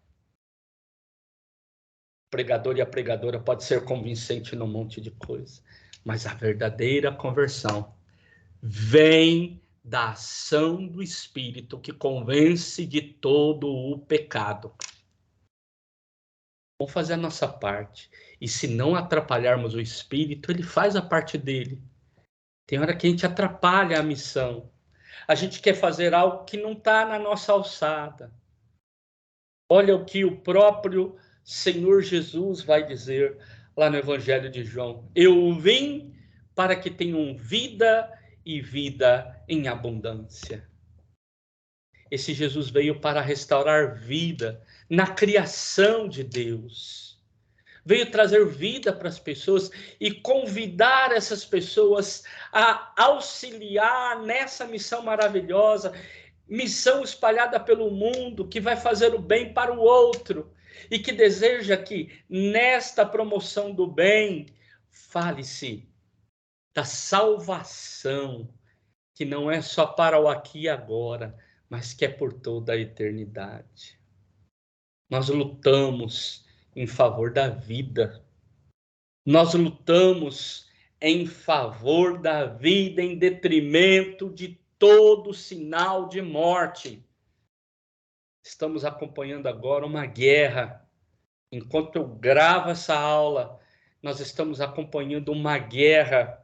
O pregador e a pregadora pode ser convincente num monte de coisa, mas a verdadeira conversão vem da ação do Espírito que convence de todo o pecado. Vamos fazer a nossa parte. E se não atrapalharmos o Espírito, ele faz a parte dele. Tem hora que a gente atrapalha a missão. A gente quer fazer algo que não está na nossa alçada. Olha o que o próprio Senhor Jesus vai dizer lá no Evangelho de João. Eu vim para que tenham vida e vida em abundância. Esse Jesus veio para restaurar vida na criação de Deus. Veio trazer vida para as pessoas e convidar essas pessoas a auxiliar nessa missão maravilhosa, missão espalhada pelo mundo, que vai fazer o bem para o outro e que deseja que nesta promoção do bem fale-se da salvação, que não é só para o aqui e agora, mas que é por toda a eternidade. Nós lutamos em favor da vida. Nós lutamos em favor da vida em detrimento de todo sinal de morte. Estamos acompanhando agora uma guerra. Enquanto eu gravo essa aula, nós estamos acompanhando uma guerra.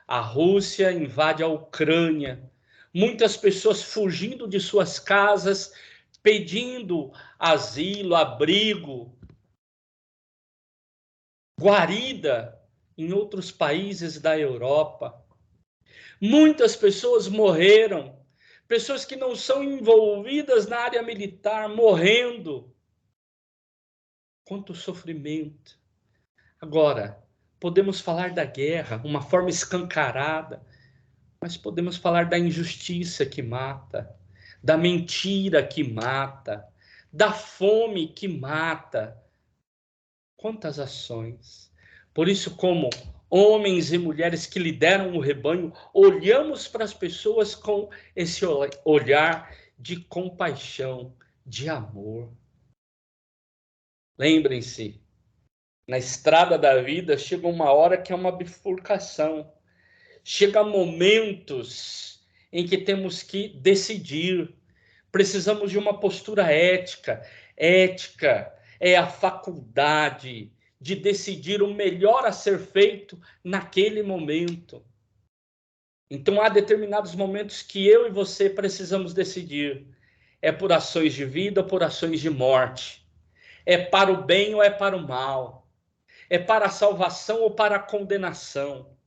A Rússia invade a Ucrânia. Muitas pessoas fugindo de suas casas, pedindo asilo, abrigo, guarida em outros países da Europa. Muitas pessoas morreram, pessoas que não são envolvidas na área militar, morrendo. Quanto sofrimento. Agora, podemos falar da guerra, uma forma escancarada, mas podemos falar da injustiça que mata, da mentira que mata, da fome que mata. Quantas ações. Por isso, como homens e mulheres que lideram o rebanho, olhamos para as pessoas com esse olhar de compaixão, de amor. Lembrem-se, na estrada da vida chega uma hora que é uma bifurcação. Chega momentos em que temos que decidir. Precisamos de uma postura ética. Ética é a faculdade de decidir o melhor a ser feito naquele momento. Então, há determinados momentos que eu e você precisamos decidir. É por ações de vida ou por ações de morte. É para o bem ou é para o mal. É para a salvação ou para a condenação.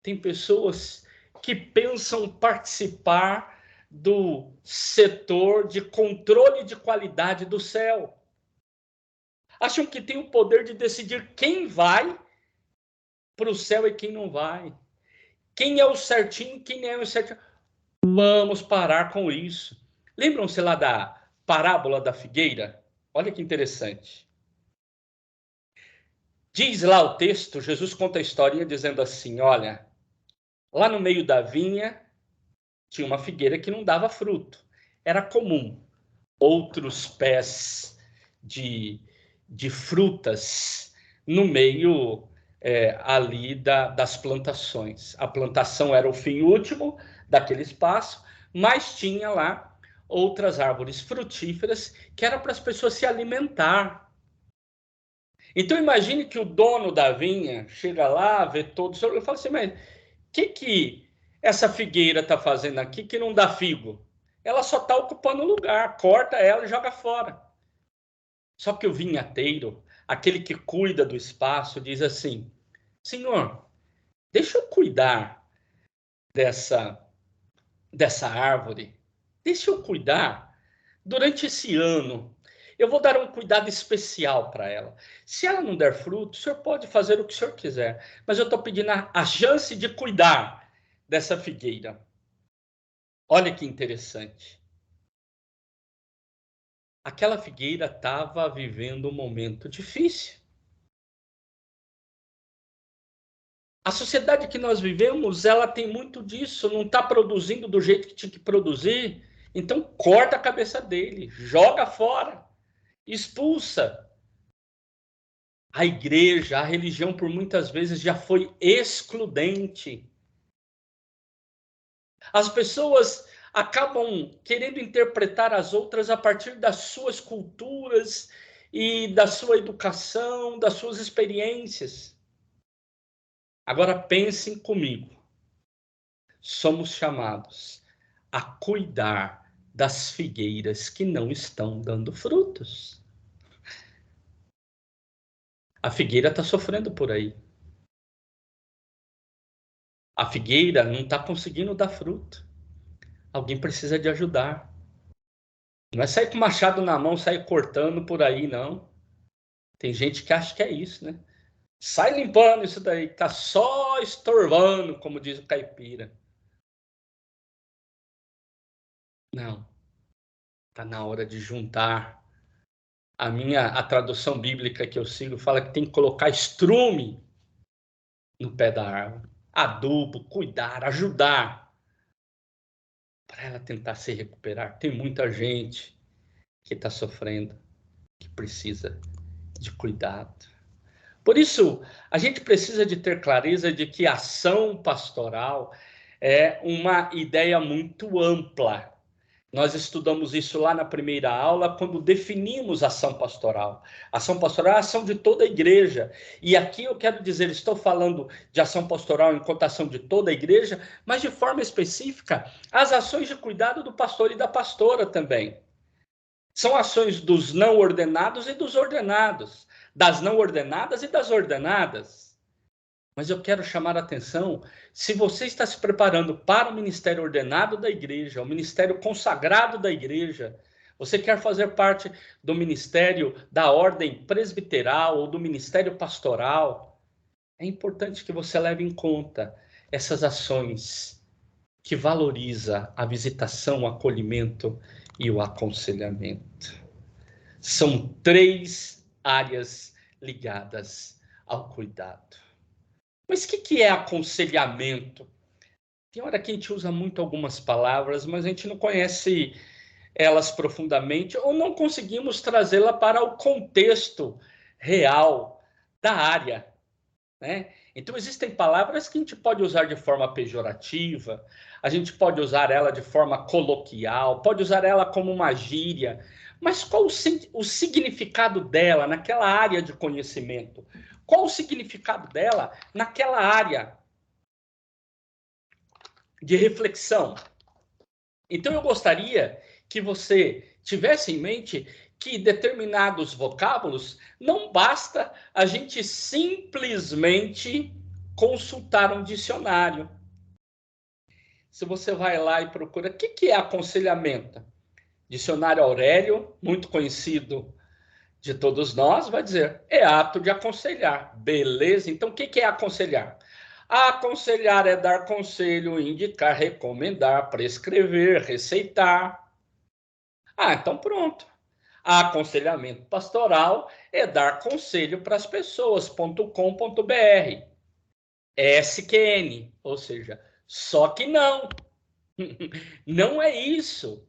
Tem pessoas que pensam participar do setor de controle de qualidade do céu. Acham que tem o poder de decidir quem vai para o céu e quem não vai. Quem é o certinho e quem não é o certinho. Vamos parar com isso. Lembram-se lá da parábola da figueira? Olha que interessante. Diz lá o texto, Jesus conta a historinha dizendo assim, olha, lá no meio da vinha tinha uma figueira que não dava fruto. Era comum outros pés de frutas no meio ali das plantações. A plantação era o fim último daquele espaço, mas tinha lá outras árvores frutíferas que era para as pessoas se alimentar. Então imagine que o dono da vinha chega lá, vê todos, eu falo assim, mas que essa figueira está fazendo aqui que não dá figo? Ela só está ocupando o lugar, corta ela e joga fora. Só que o vinhateiro, aquele que cuida do espaço, diz assim, Senhor, deixa eu cuidar dessa árvore, deixa eu cuidar durante esse ano. Eu vou dar um cuidado especial para ela. Se ela não der fruto, o senhor pode fazer o que o senhor quiser, mas eu estou pedindo a chance de cuidar dessa figueira. Olha que interessante. Aquela figueira estava vivendo um momento difícil. A sociedade que nós vivemos, ela tem muito disso, não está produzindo do jeito que tinha que produzir, então corta a cabeça dele, joga fora, expulsa. A igreja, a religião, por muitas vezes, já foi excludente. As pessoas acabam querendo interpretar as outras a partir das suas culturas e da sua educação, das suas experiências. Agora pensem comigo. somos chamados a cuidar das figueiras que não estão dando frutos. A figueira está sofrendo por aí. A figueira não está conseguindo dar fruto. Alguém precisa de ajudar. Não é sair com o machado na mão, sair cortando por aí, não. Tem gente que acha que é isso, né? Sai limpando isso daí, tá só estorvando, como diz o caipira. Não. Tá na hora de juntar. A tradução bíblica que eu sigo fala que tem que colocar estrume no pé da árvore. Adubo, cuidar, ajudar. Para ela tentar se recuperar. Tem muita gente que está sofrendo, que precisa de cuidado. Por isso, a gente precisa de ter clareza de que ação pastoral é uma ideia muito ampla. Nós estudamos isso lá na primeira aula, quando definimos ação pastoral. Ação pastoral é a ação de toda a igreja. E aqui eu quero dizer, estou falando de ação pastoral enquanto ação de toda a igreja, mas de forma específica, as ações de cuidado do pastor e da pastora também. São ações dos não ordenados e dos ordenados, das não ordenadas e das ordenadas. Mas eu quero chamar a atenção, se você está se preparando para o ministério ordenado da igreja, o ministério consagrado da igreja, você quer fazer parte do ministério da ordem presbiteral ou do ministério pastoral, é importante que você leve em conta essas ações que valoriza a visitação, o acolhimento e o aconselhamento. São 3 áreas ligadas ao cuidado. Mas o que é aconselhamento? Tem hora que a gente usa muito algumas palavras, mas a gente não conhece elas profundamente ou não conseguimos trazê-la para o contexto real da área, né? Então, existem palavras que a gente pode usar de forma pejorativa, a gente pode usar ela de forma coloquial, pode usar ela como uma gíria, mas qual o significado dela naquela área de conhecimento? Qual o significado dela naquela área de reflexão? Então, eu gostaria que você tivesse em mente que determinados vocábulos não basta a gente simplesmente consultar um dicionário. Se você vai lá e procura, o que é aconselhamento? Dicionário Aurélio, muito conhecido de todos nós, vai dizer, é ato de aconselhar. Beleza? Então, o que é aconselhar? Aconselhar é dar conselho, indicar, recomendar, prescrever, receitar. Então pronto. Aconselhamento pastoral é dar conselho para as pessoas.com.br. SQN, ou seja, só que não. Não é isso.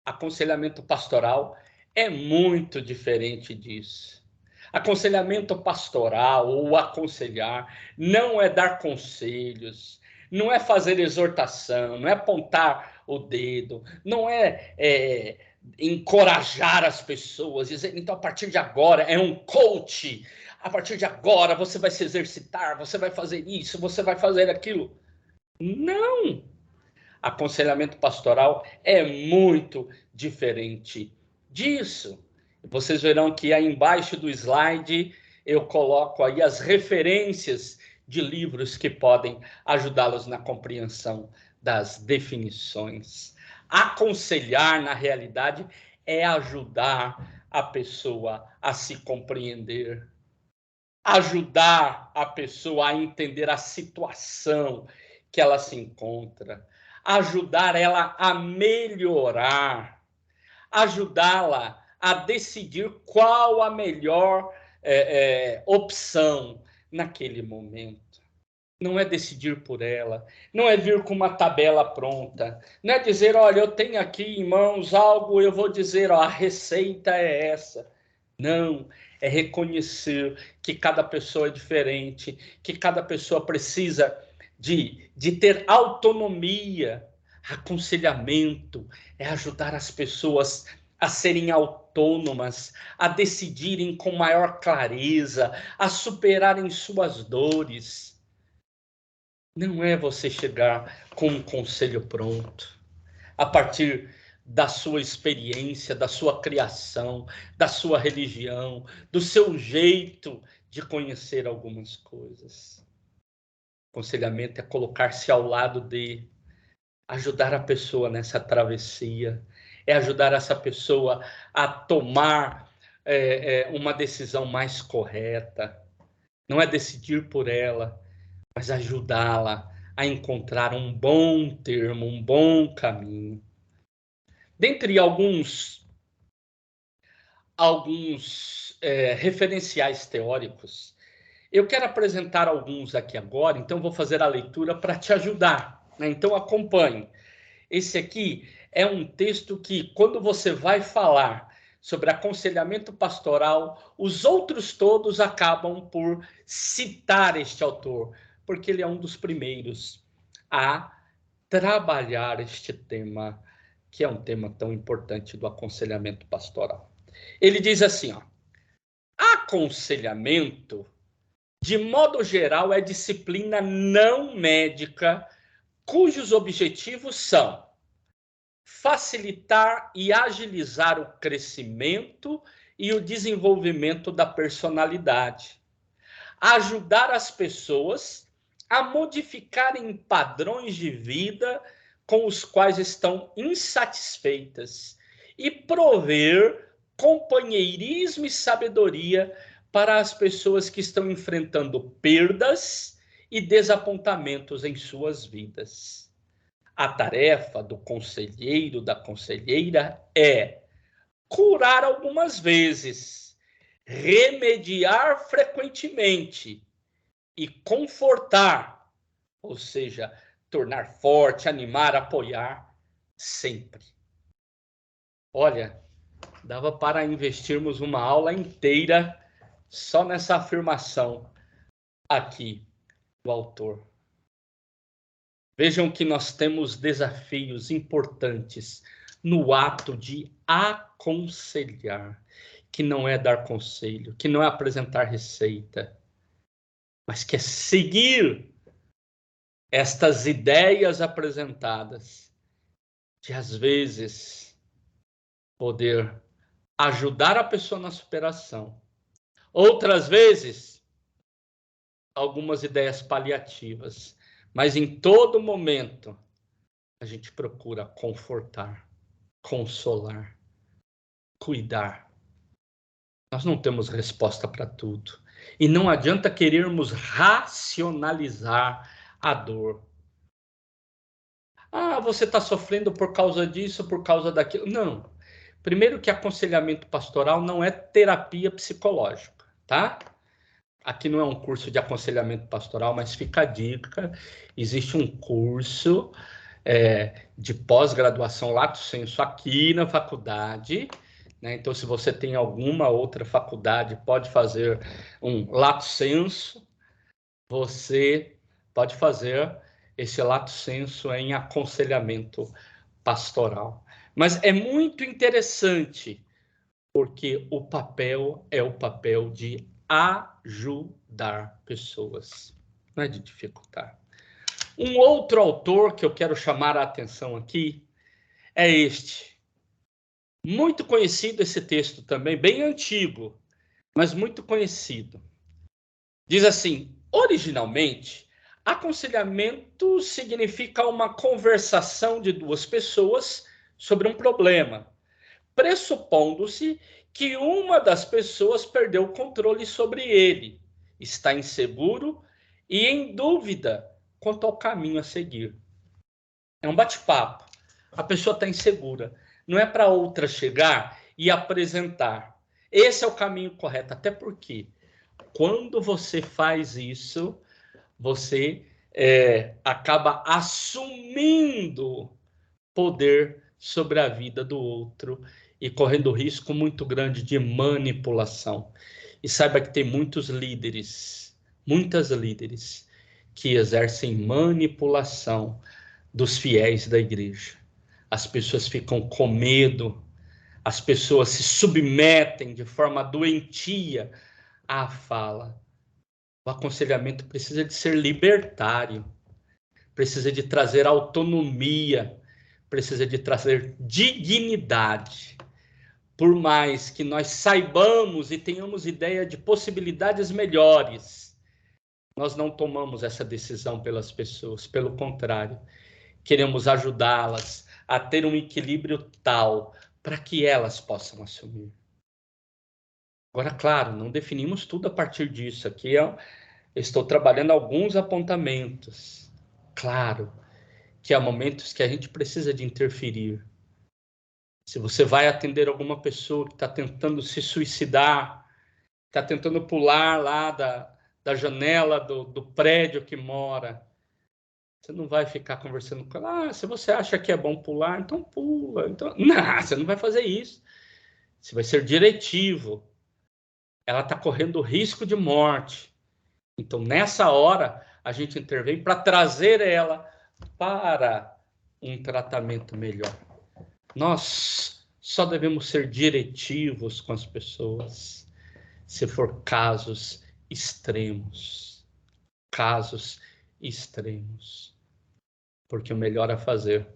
Aconselhamento pastoral é muito diferente disso. Aconselhamento pastoral ou aconselhar não é dar conselhos, não é fazer exortação, não é apontar o dedo, não é encorajar as pessoas, dizer, então a partir de agora é um coach, a partir de agora você vai se exercitar, você vai fazer isso, você vai fazer aquilo. Não! Aconselhamento pastoral é muito diferente disso. Vocês verão que aí embaixo do slide eu coloco aí as referências de livros que podem ajudá-los na compreensão das definições. Aconselhar, na realidade, é ajudar a pessoa a se compreender, ajudar a pessoa a entender a situação que ela se encontra, ajudar ela a melhorar, ajudá-la a decidir qual a melhor opção naquele momento. Não é decidir por ela, não é vir com uma tabela pronta, não é dizer, olha, eu tenho aqui em mãos algo, eu vou dizer, ó, a receita é essa. Não, é reconhecer que cada pessoa é diferente, que cada pessoa precisa de ter autonomia. Aconselhamento é ajudar as pessoas a serem autônomas, a decidirem com maior clareza, a superarem suas dores. não é você chegar com um conselho pronto, a partir da sua experiência, da sua criação, da sua religião, do seu jeito de conhecer algumas coisas. Aconselhamento é colocar-se ao lado de, ajudar a pessoa nessa travessia, é ajudar essa pessoa a tomar uma decisão mais correta. Não é decidir por ela, mas ajudá-la a encontrar um bom termo, um bom caminho. Dentre alguns referenciais teóricos, eu quero apresentar alguns aqui agora, então vou fazer a leitura para te ajudar, né? Então acompanhe. Esse aqui é um texto que, quando você vai falar sobre aconselhamento pastoral, os outros todos acabam por citar este autor, porque ele é um dos primeiros a trabalhar este tema, que é um tema tão importante do aconselhamento pastoral. Ele diz assim, ó, aconselhamento, de modo geral, é disciplina não médica, cujos objetivos são facilitar e agilizar o crescimento e o desenvolvimento da personalidade, ajudar as pessoas a modificarem padrões de vida com os quais estão insatisfeitas e prover companheirismo e sabedoria para as pessoas que estão enfrentando perdas e desapontamentos em suas vidas. A tarefa do conselheiro, da conselheira, é curar algumas vezes, remediar frequentemente e confortar, ou seja, tornar forte, animar, apoiar sempre. Olha, dava para investirmos uma aula inteira só nessa afirmação aqui do autor. Vejam que nós temos desafios importantes no ato de aconselhar, que não é dar conselho, que não é apresentar receita, mas que é seguir estas ideias apresentadas, de às vezes poder ajudar a pessoa na superação. Outras vezes, algumas ideias paliativas, mas em todo momento a gente procura confortar, consolar, cuidar. Nós não temos resposta para tudo. E não adianta querermos racionalizar a dor. Ah, você está sofrendo por causa disso, por causa daquilo. Não. Primeiro que aconselhamento pastoral não é terapia psicológica, tá? Aqui não é um curso de aconselhamento pastoral, mas fica a dica. Existe um curso de pós-graduação lato sensu aqui na faculdade, né? Então, se você tem alguma outra faculdade, pode fazer um lato sensu, você pode fazer esse lato sensu em aconselhamento pastoral. Mas é muito interessante, porque o papel é o papel de ajudar pessoas, não é de dificultar. Um outro autor que eu quero chamar a atenção aqui é este. Muito conhecido esse texto também, bem antigo, mas muito conhecido. Diz assim, originalmente, aconselhamento significa uma conversação de duas pessoas sobre um problema, pressupondo-se que uma das pessoas perdeu o controle sobre ele, está inseguro e em dúvida quanto ao caminho a seguir. É um bate-papo. A pessoa está insegura. Não é para outra chegar e apresentar. Esse é o caminho correto. Até porque, quando você faz isso, você acaba assumindo poder sobre a vida do outro e correndo risco muito grande de manipulação. E saiba que tem muitas líderes, que exercem manipulação dos fiéis da igreja. As pessoas ficam com medo, as pessoas se submetem de forma doentia à fala. O aconselhamento precisa de ser libertário. precisa de trazer autonomia, precisa de trazer dignidade. Por mais que nós saibamos e tenhamos ideia de possibilidades melhores, nós não tomamos essa decisão pelas pessoas, pelo contrário, queremos ajudá-las a ter um equilíbrio tal para que elas possam assumir. Agora, claro, não definimos tudo a partir disso. Aqui eu estou trabalhando alguns apontamentos. Claro que há momentos que a gente precisa de interferir. Se você vai atender alguma pessoa que está tentando se suicidar, está tentando pular lá da janela do prédio que mora, você não vai ficar conversando com ela. Ah, se você acha que é bom pular, então pula. Então... Não, você não vai fazer isso. Você vai ser diretivo. Ela está correndo risco de morte. Então, nessa hora, a gente intervém para trazer ela para um tratamento melhor. Nós só devemos ser diretivos com as pessoas se for casos extremos. Casos extremos. Porque o melhor a fazer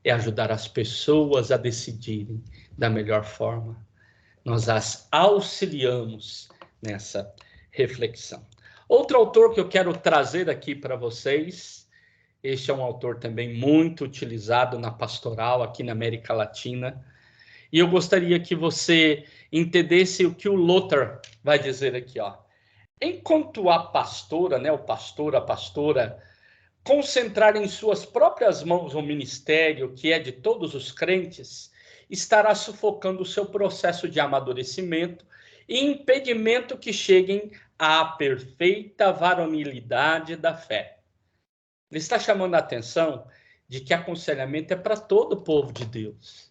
é ajudar as pessoas a decidirem da melhor forma. Nós as auxiliamos nessa reflexão. Outro autor que eu quero trazer aqui para vocês, este é um autor também muito utilizado na pastoral aqui na América Latina, e eu gostaria que você entendesse o que o Lothar vai dizer aqui, ó. Enquanto a pastora, né, o pastor, a pastora, concentrar em suas próprias mãos o ministério, que é de todos os crentes, estará sufocando o seu processo de amadurecimento e impedimento que cheguem à perfeita varonilidade da fé. Ele está chamando a atenção de que aconselhamento é para todo o povo de Deus.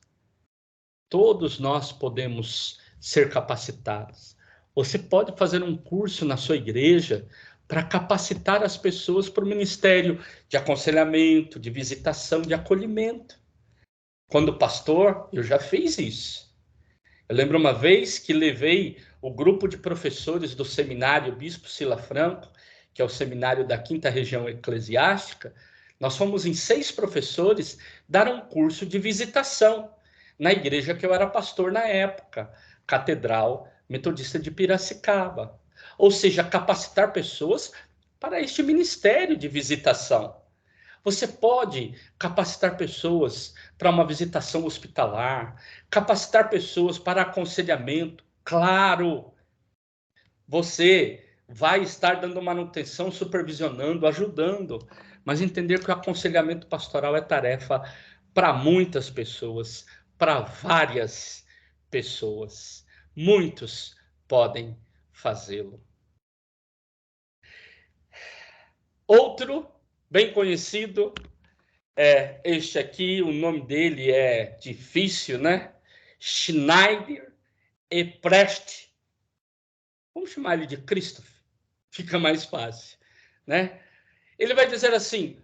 Todos nós podemos ser capacitados. Você pode fazer um curso na sua igreja para capacitar as pessoas para o ministério de aconselhamento, de visitação, de acolhimento. Quando pastor, eu já fiz isso. Eu lembro uma vez que levei o grupo de professores do seminário Bispo Sila Franco, que é o seminário da 5ª Região Eclesiástica. Nós fomos em 6 professores dar um curso de visitação na igreja que eu era pastor na época, Catedral Metodista de Piracicaba. Ou seja, capacitar pessoas para este ministério de visitação. Você pode capacitar pessoas para uma visitação hospitalar, capacitar pessoas para aconselhamento. Claro, você vai estar dando manutenção, supervisionando, ajudando, mas entender que o aconselhamento pastoral é tarefa para muitas pessoas, para várias pessoas. Muitos podem fazê-lo. Outro bem conhecido é este aqui, o nome dele é difícil, né? Schneider Eprecht. Vamos chamar ele de Christoph, fica mais fácil, né? Ele vai dizer assim: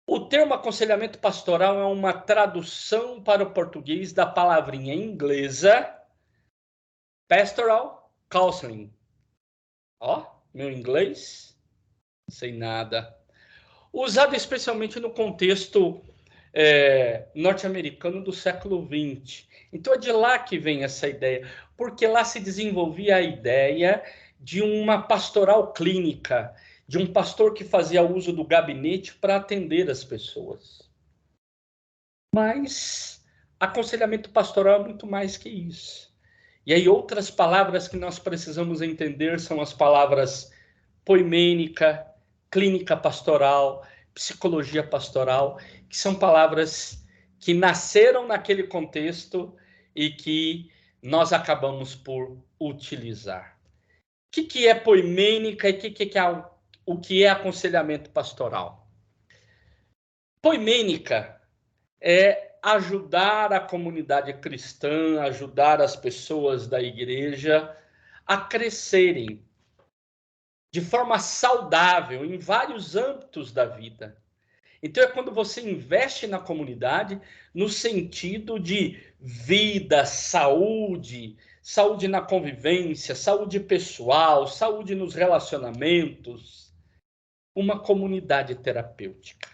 o termo aconselhamento pastoral é uma tradução para o português da palavrinha inglesa pastoral counseling. Ó, meu inglês, não sei nada. Usado especialmente no contexto norte-americano do século XX. Então é de lá que vem essa ideia, porque lá se desenvolvia a ideia de uma pastoral clínica, de um pastor que fazia uso do gabinete para atender as pessoas. Mas aconselhamento pastoral é muito mais que isso. E aí outras palavras que nós precisamos entender são as palavras poimênica, clínica pastoral, psicologia pastoral, que são palavras que nasceram naquele contexto e que nós acabamos por utilizar. O que é poimênica e o que é aconselhamento pastoral? Poimênica é ajudar a comunidade cristã, ajudar as pessoas da igreja a crescerem de forma saudável em vários âmbitos da vida. Então é quando você investe na comunidade no sentido de vida, saúde, saúde na convivência, saúde pessoal, saúde nos relacionamentos, uma comunidade terapêutica.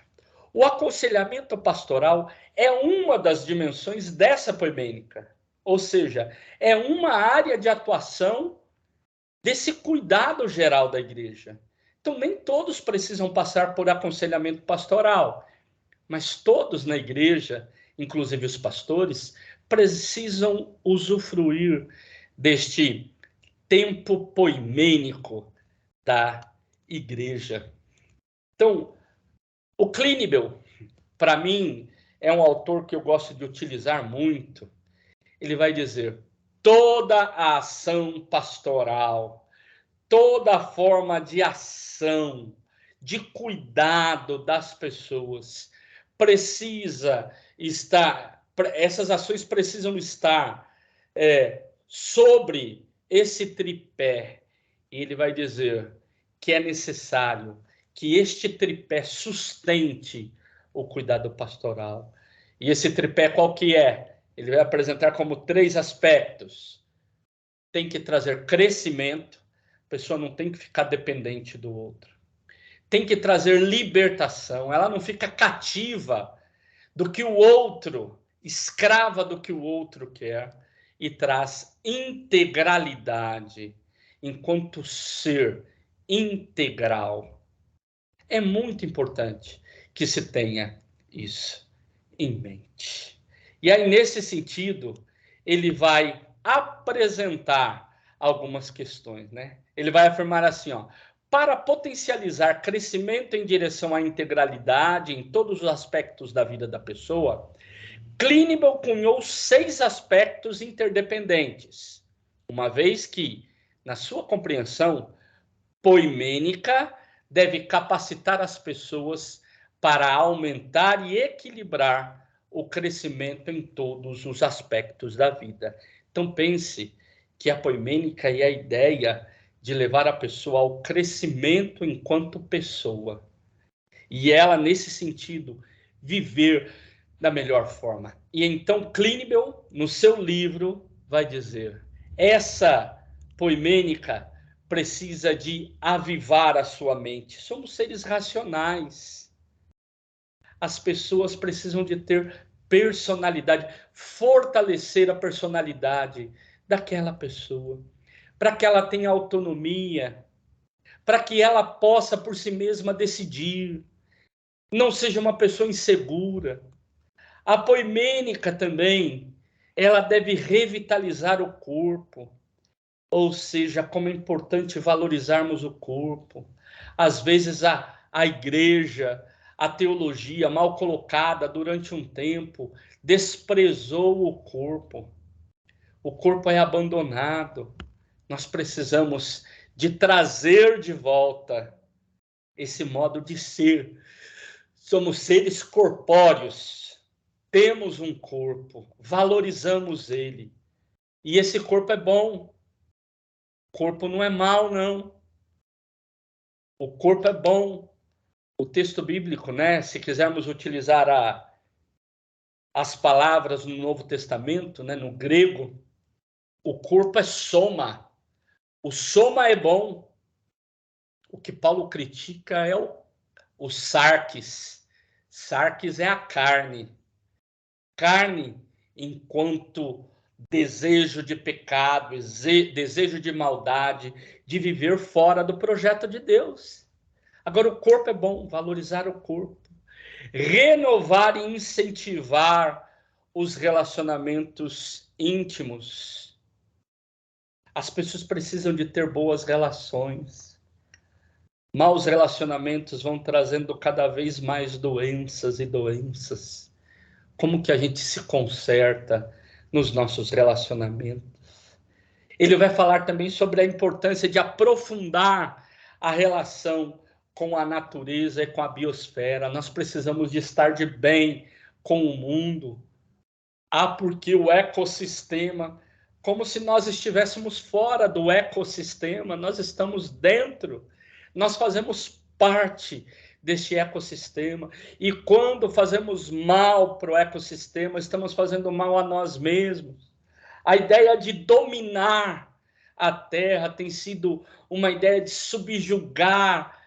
O aconselhamento pastoral é uma das dimensões dessa poimênica, ou seja, é uma área de atuação desse cuidado geral da igreja. Então, nem todos precisam passar por aconselhamento pastoral, mas todos na igreja, inclusive os pastores, precisam usufruir deste tempo poimênico da igreja. Então, o Clinibel, para mim, é um autor que eu gosto de utilizar muito. Ele vai dizer: toda a ação pastoral, toda forma de ação, de cuidado das pessoas, precisa estar, essas ações precisam estar sobre esse tripé. E ele vai dizer que é necessário que este tripé sustente o cuidado pastoral. E esse tripé qual que é? Ele vai apresentar como 3 aspectos. Tem que trazer crescimento, a pessoa não tem que ficar dependente do outro. Tem que trazer libertação, ela não fica cativa do que o outro, escrava do que o outro quer, e traz integralidade enquanto ser integral. É muito importante que se tenha isso em mente. E aí, nesse sentido, ele vai apresentar algumas questões, né? Ele vai afirmar assim, ó: para potencializar crescimento em direção à integralidade em todos os aspectos da vida da pessoa, Clinibel cunhou 6 aspectos interdependentes, uma vez que, na sua compreensão, poimênica deve capacitar as pessoas para aumentar e equilibrar o crescimento em todos os aspectos da vida. Então pense que a poimênica é a ideia de levar a pessoa ao crescimento enquanto pessoa. E ela, nesse sentido, viver da melhor forma. E então Clinibel, no seu livro, vai dizer: essa poimênica precisa de avivar a sua mente. Somos seres racionais. As pessoas precisam de ter personalidade, fortalecer a personalidade daquela pessoa, para que ela tenha autonomia, para que ela possa por si mesma decidir, não seja uma pessoa insegura. A poimênica também, ela deve revitalizar o corpo, ou seja, como é importante valorizarmos o corpo. Às vezes a igreja, a teologia mal colocada durante um tempo, desprezou o corpo. O corpo é abandonado. Nós precisamos de trazer de volta esse modo de ser. Somos seres corpóreos, temos um corpo, valorizamos ele. E esse corpo é bom. O corpo não é mau, não. O corpo é bom. O texto bíblico, né? Se quisermos utilizar as palavras no Novo Testamento, né? No grego, o corpo é soma. O soma é bom. O que Paulo critica é o sarx. Sarx é a carne. Carne enquanto desejo de pecado, desejo de maldade, de viver fora do projeto de Deus. Agora, o corpo é bom, valorizar o corpo. Renovar e incentivar os relacionamentos íntimos. As pessoas precisam de ter boas relações. Maus relacionamentos vão trazendo cada vez mais doenças e doenças. Como que a gente se conserta nos nossos relacionamentos? Ele vai falar também sobre a importância de aprofundar a relação com a natureza e com a biosfera. Nós precisamos de estar de bem com o mundo. Porque o ecossistema, como se nós estivéssemos fora do ecossistema, nós estamos dentro. Nós fazemos parte deste ecossistema. E quando fazemos mal para o ecossistema, estamos fazendo mal a nós mesmos. A ideia de dominar a Terra tem sido uma ideia de subjugar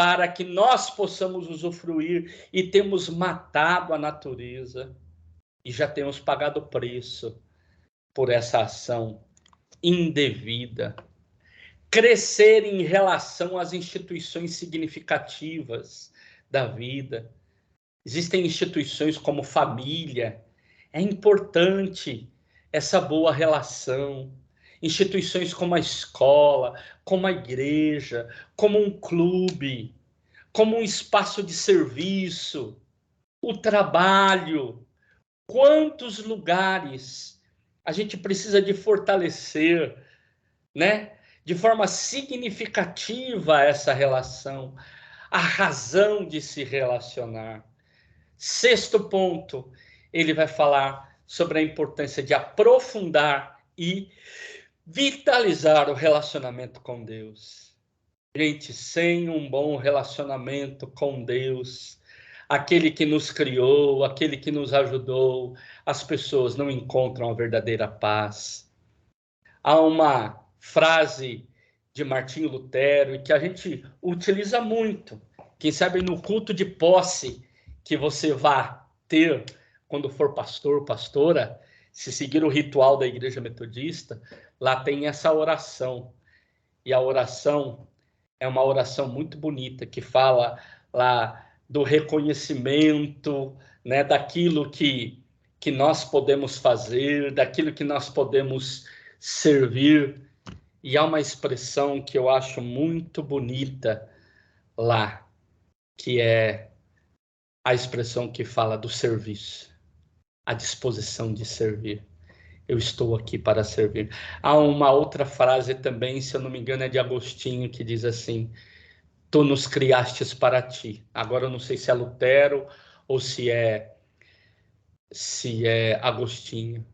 para que nós possamos usufruir e temos matado a natureza e já temos pagado o preço por essa ação indevida. Crescer em relação às instituições significativas da vida. Existem instituições como família. É importante essa boa relação. Instituições como a escola, como a igreja, como um clube, como um espaço de serviço, o trabalho. Quantos lugares a gente precisa de fortalecer, né? De forma significativa essa relação, a razão de se relacionar. Sexto ponto, ele vai falar sobre a importância de aprofundar e vitalizar o relacionamento com Deus. Gente, sem um bom relacionamento com Deus, aquele que nos criou, aquele que nos ajudou, as pessoas não encontram a verdadeira paz. Há uma frase de Martinho Lutero que a gente utiliza muito. Quem sabe no culto de posse que você vai ter quando for pastor, pastora, se seguir o ritual da Igreja Metodista, lá tem essa oração. E a oração é uma oração muito bonita que fala lá do reconhecimento, né, daquilo que nós podemos fazer, daquilo que nós podemos servir. E há uma expressão que eu acho muito bonita lá, que é a expressão que fala do serviço, a disposição de servir. Eu estou aqui para servir. Há uma outra frase também, se eu não me engano, é de Agostinho, que diz assim: tu nos criastes para ti. Agora eu não sei se é Lutero ou se é Agostinho.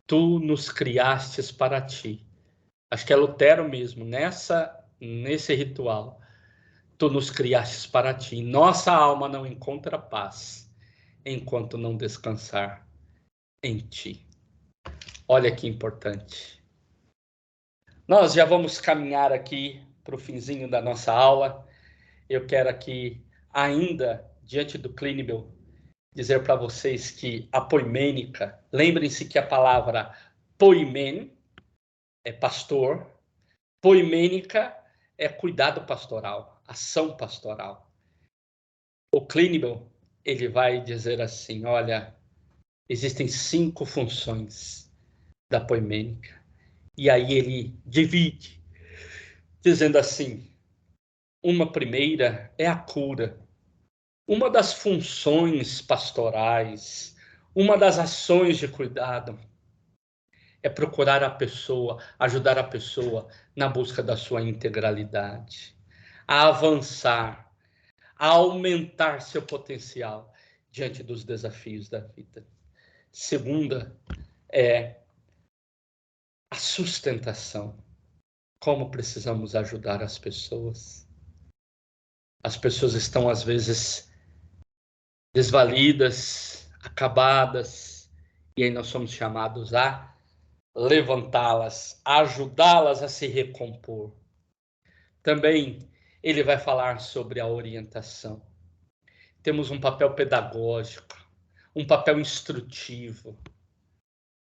Tu nos criastes para ti. Acho que é Lutero mesmo, nesse ritual. Tu nos criastes para ti. Nossa alma não encontra paz enquanto não descansar em ti. Olha que importante. Nós já vamos caminhar aqui para o finzinho da nossa aula. Eu quero aqui, ainda diante do Clínibel, dizer para vocês que a poimênica, lembrem-se que a palavra poimen é pastor, poimênica é cuidado pastoral, ação pastoral. O Clínibel, ele vai dizer assim, olha, existem 5 funções da poimênica. E aí ele divide, dizendo assim, uma primeira é a cura. Uma das funções pastorais, uma das ações de cuidado é procurar a pessoa, ajudar a pessoa na busca da sua integralidade, a avançar, a aumentar seu potencial diante dos desafios da vida. Segunda é a sustentação. Como precisamos ajudar as pessoas? As pessoas estão, às vezes, desvalidas, acabadas, e aí nós somos chamados a levantá-las, a ajudá-las a se recompor. Também ele vai falar sobre a orientação. Temos um papel pedagógico, um papel instrutivo,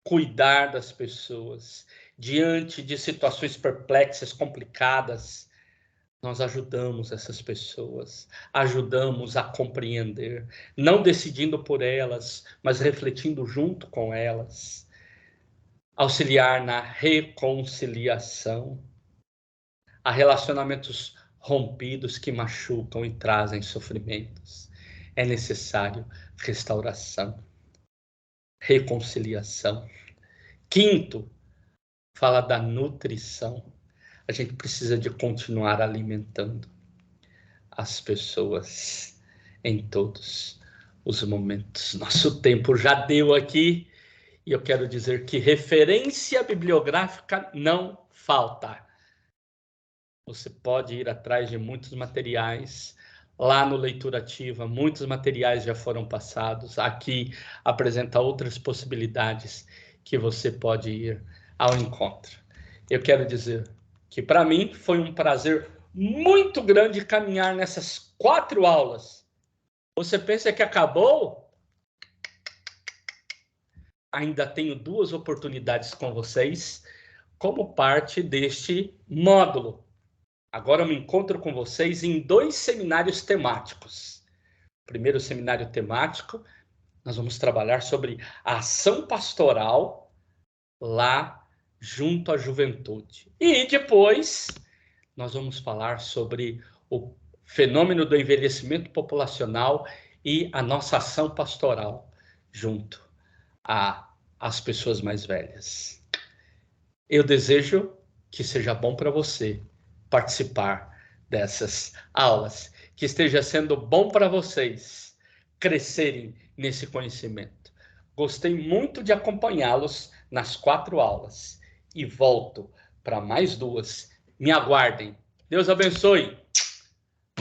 cuidar das pessoas diante de situações perplexas, complicadas. Nós ajudamos essas pessoas, ajudamos a compreender, não decidindo por elas, mas refletindo junto com elas. Auxiliar na reconciliação. Há relacionamentos rompidos que machucam e trazem sofrimentos. É necessário restauração, reconciliação. Quinto, fala da nutrição. A gente precisa de continuar alimentando as pessoas em todos os momentos. Nosso tempo já deu aqui e eu quero dizer que referência bibliográfica não falta. Você pode ir atrás de muitos materiais. Lá no Leitura Ativa, muitos materiais já foram passados. Aqui apresenta outras possibilidades que você pode ir ao encontro. Eu quero dizer que para mim foi um prazer muito grande caminhar nessas 4 aulas. Você pensa que acabou? Ainda tenho 2 oportunidades com vocês como parte deste módulo. Agora eu me encontro com vocês em 2 seminários temáticos. Primeiro seminário temático, nós vamos trabalhar sobre a ação pastoral lá junto à juventude. E depois nós vamos falar sobre o fenômeno do envelhecimento populacional e a nossa ação pastoral junto às pessoas mais velhas. Eu desejo que seja bom para você participar dessas aulas, que esteja sendo bom para vocês crescerem nesse conhecimento. Gostei muito de acompanhá-los nas 4 aulas e volto para mais 2. Me aguardem. Deus abençoe.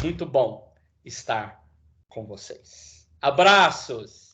Muito bom estar com vocês. Abraços!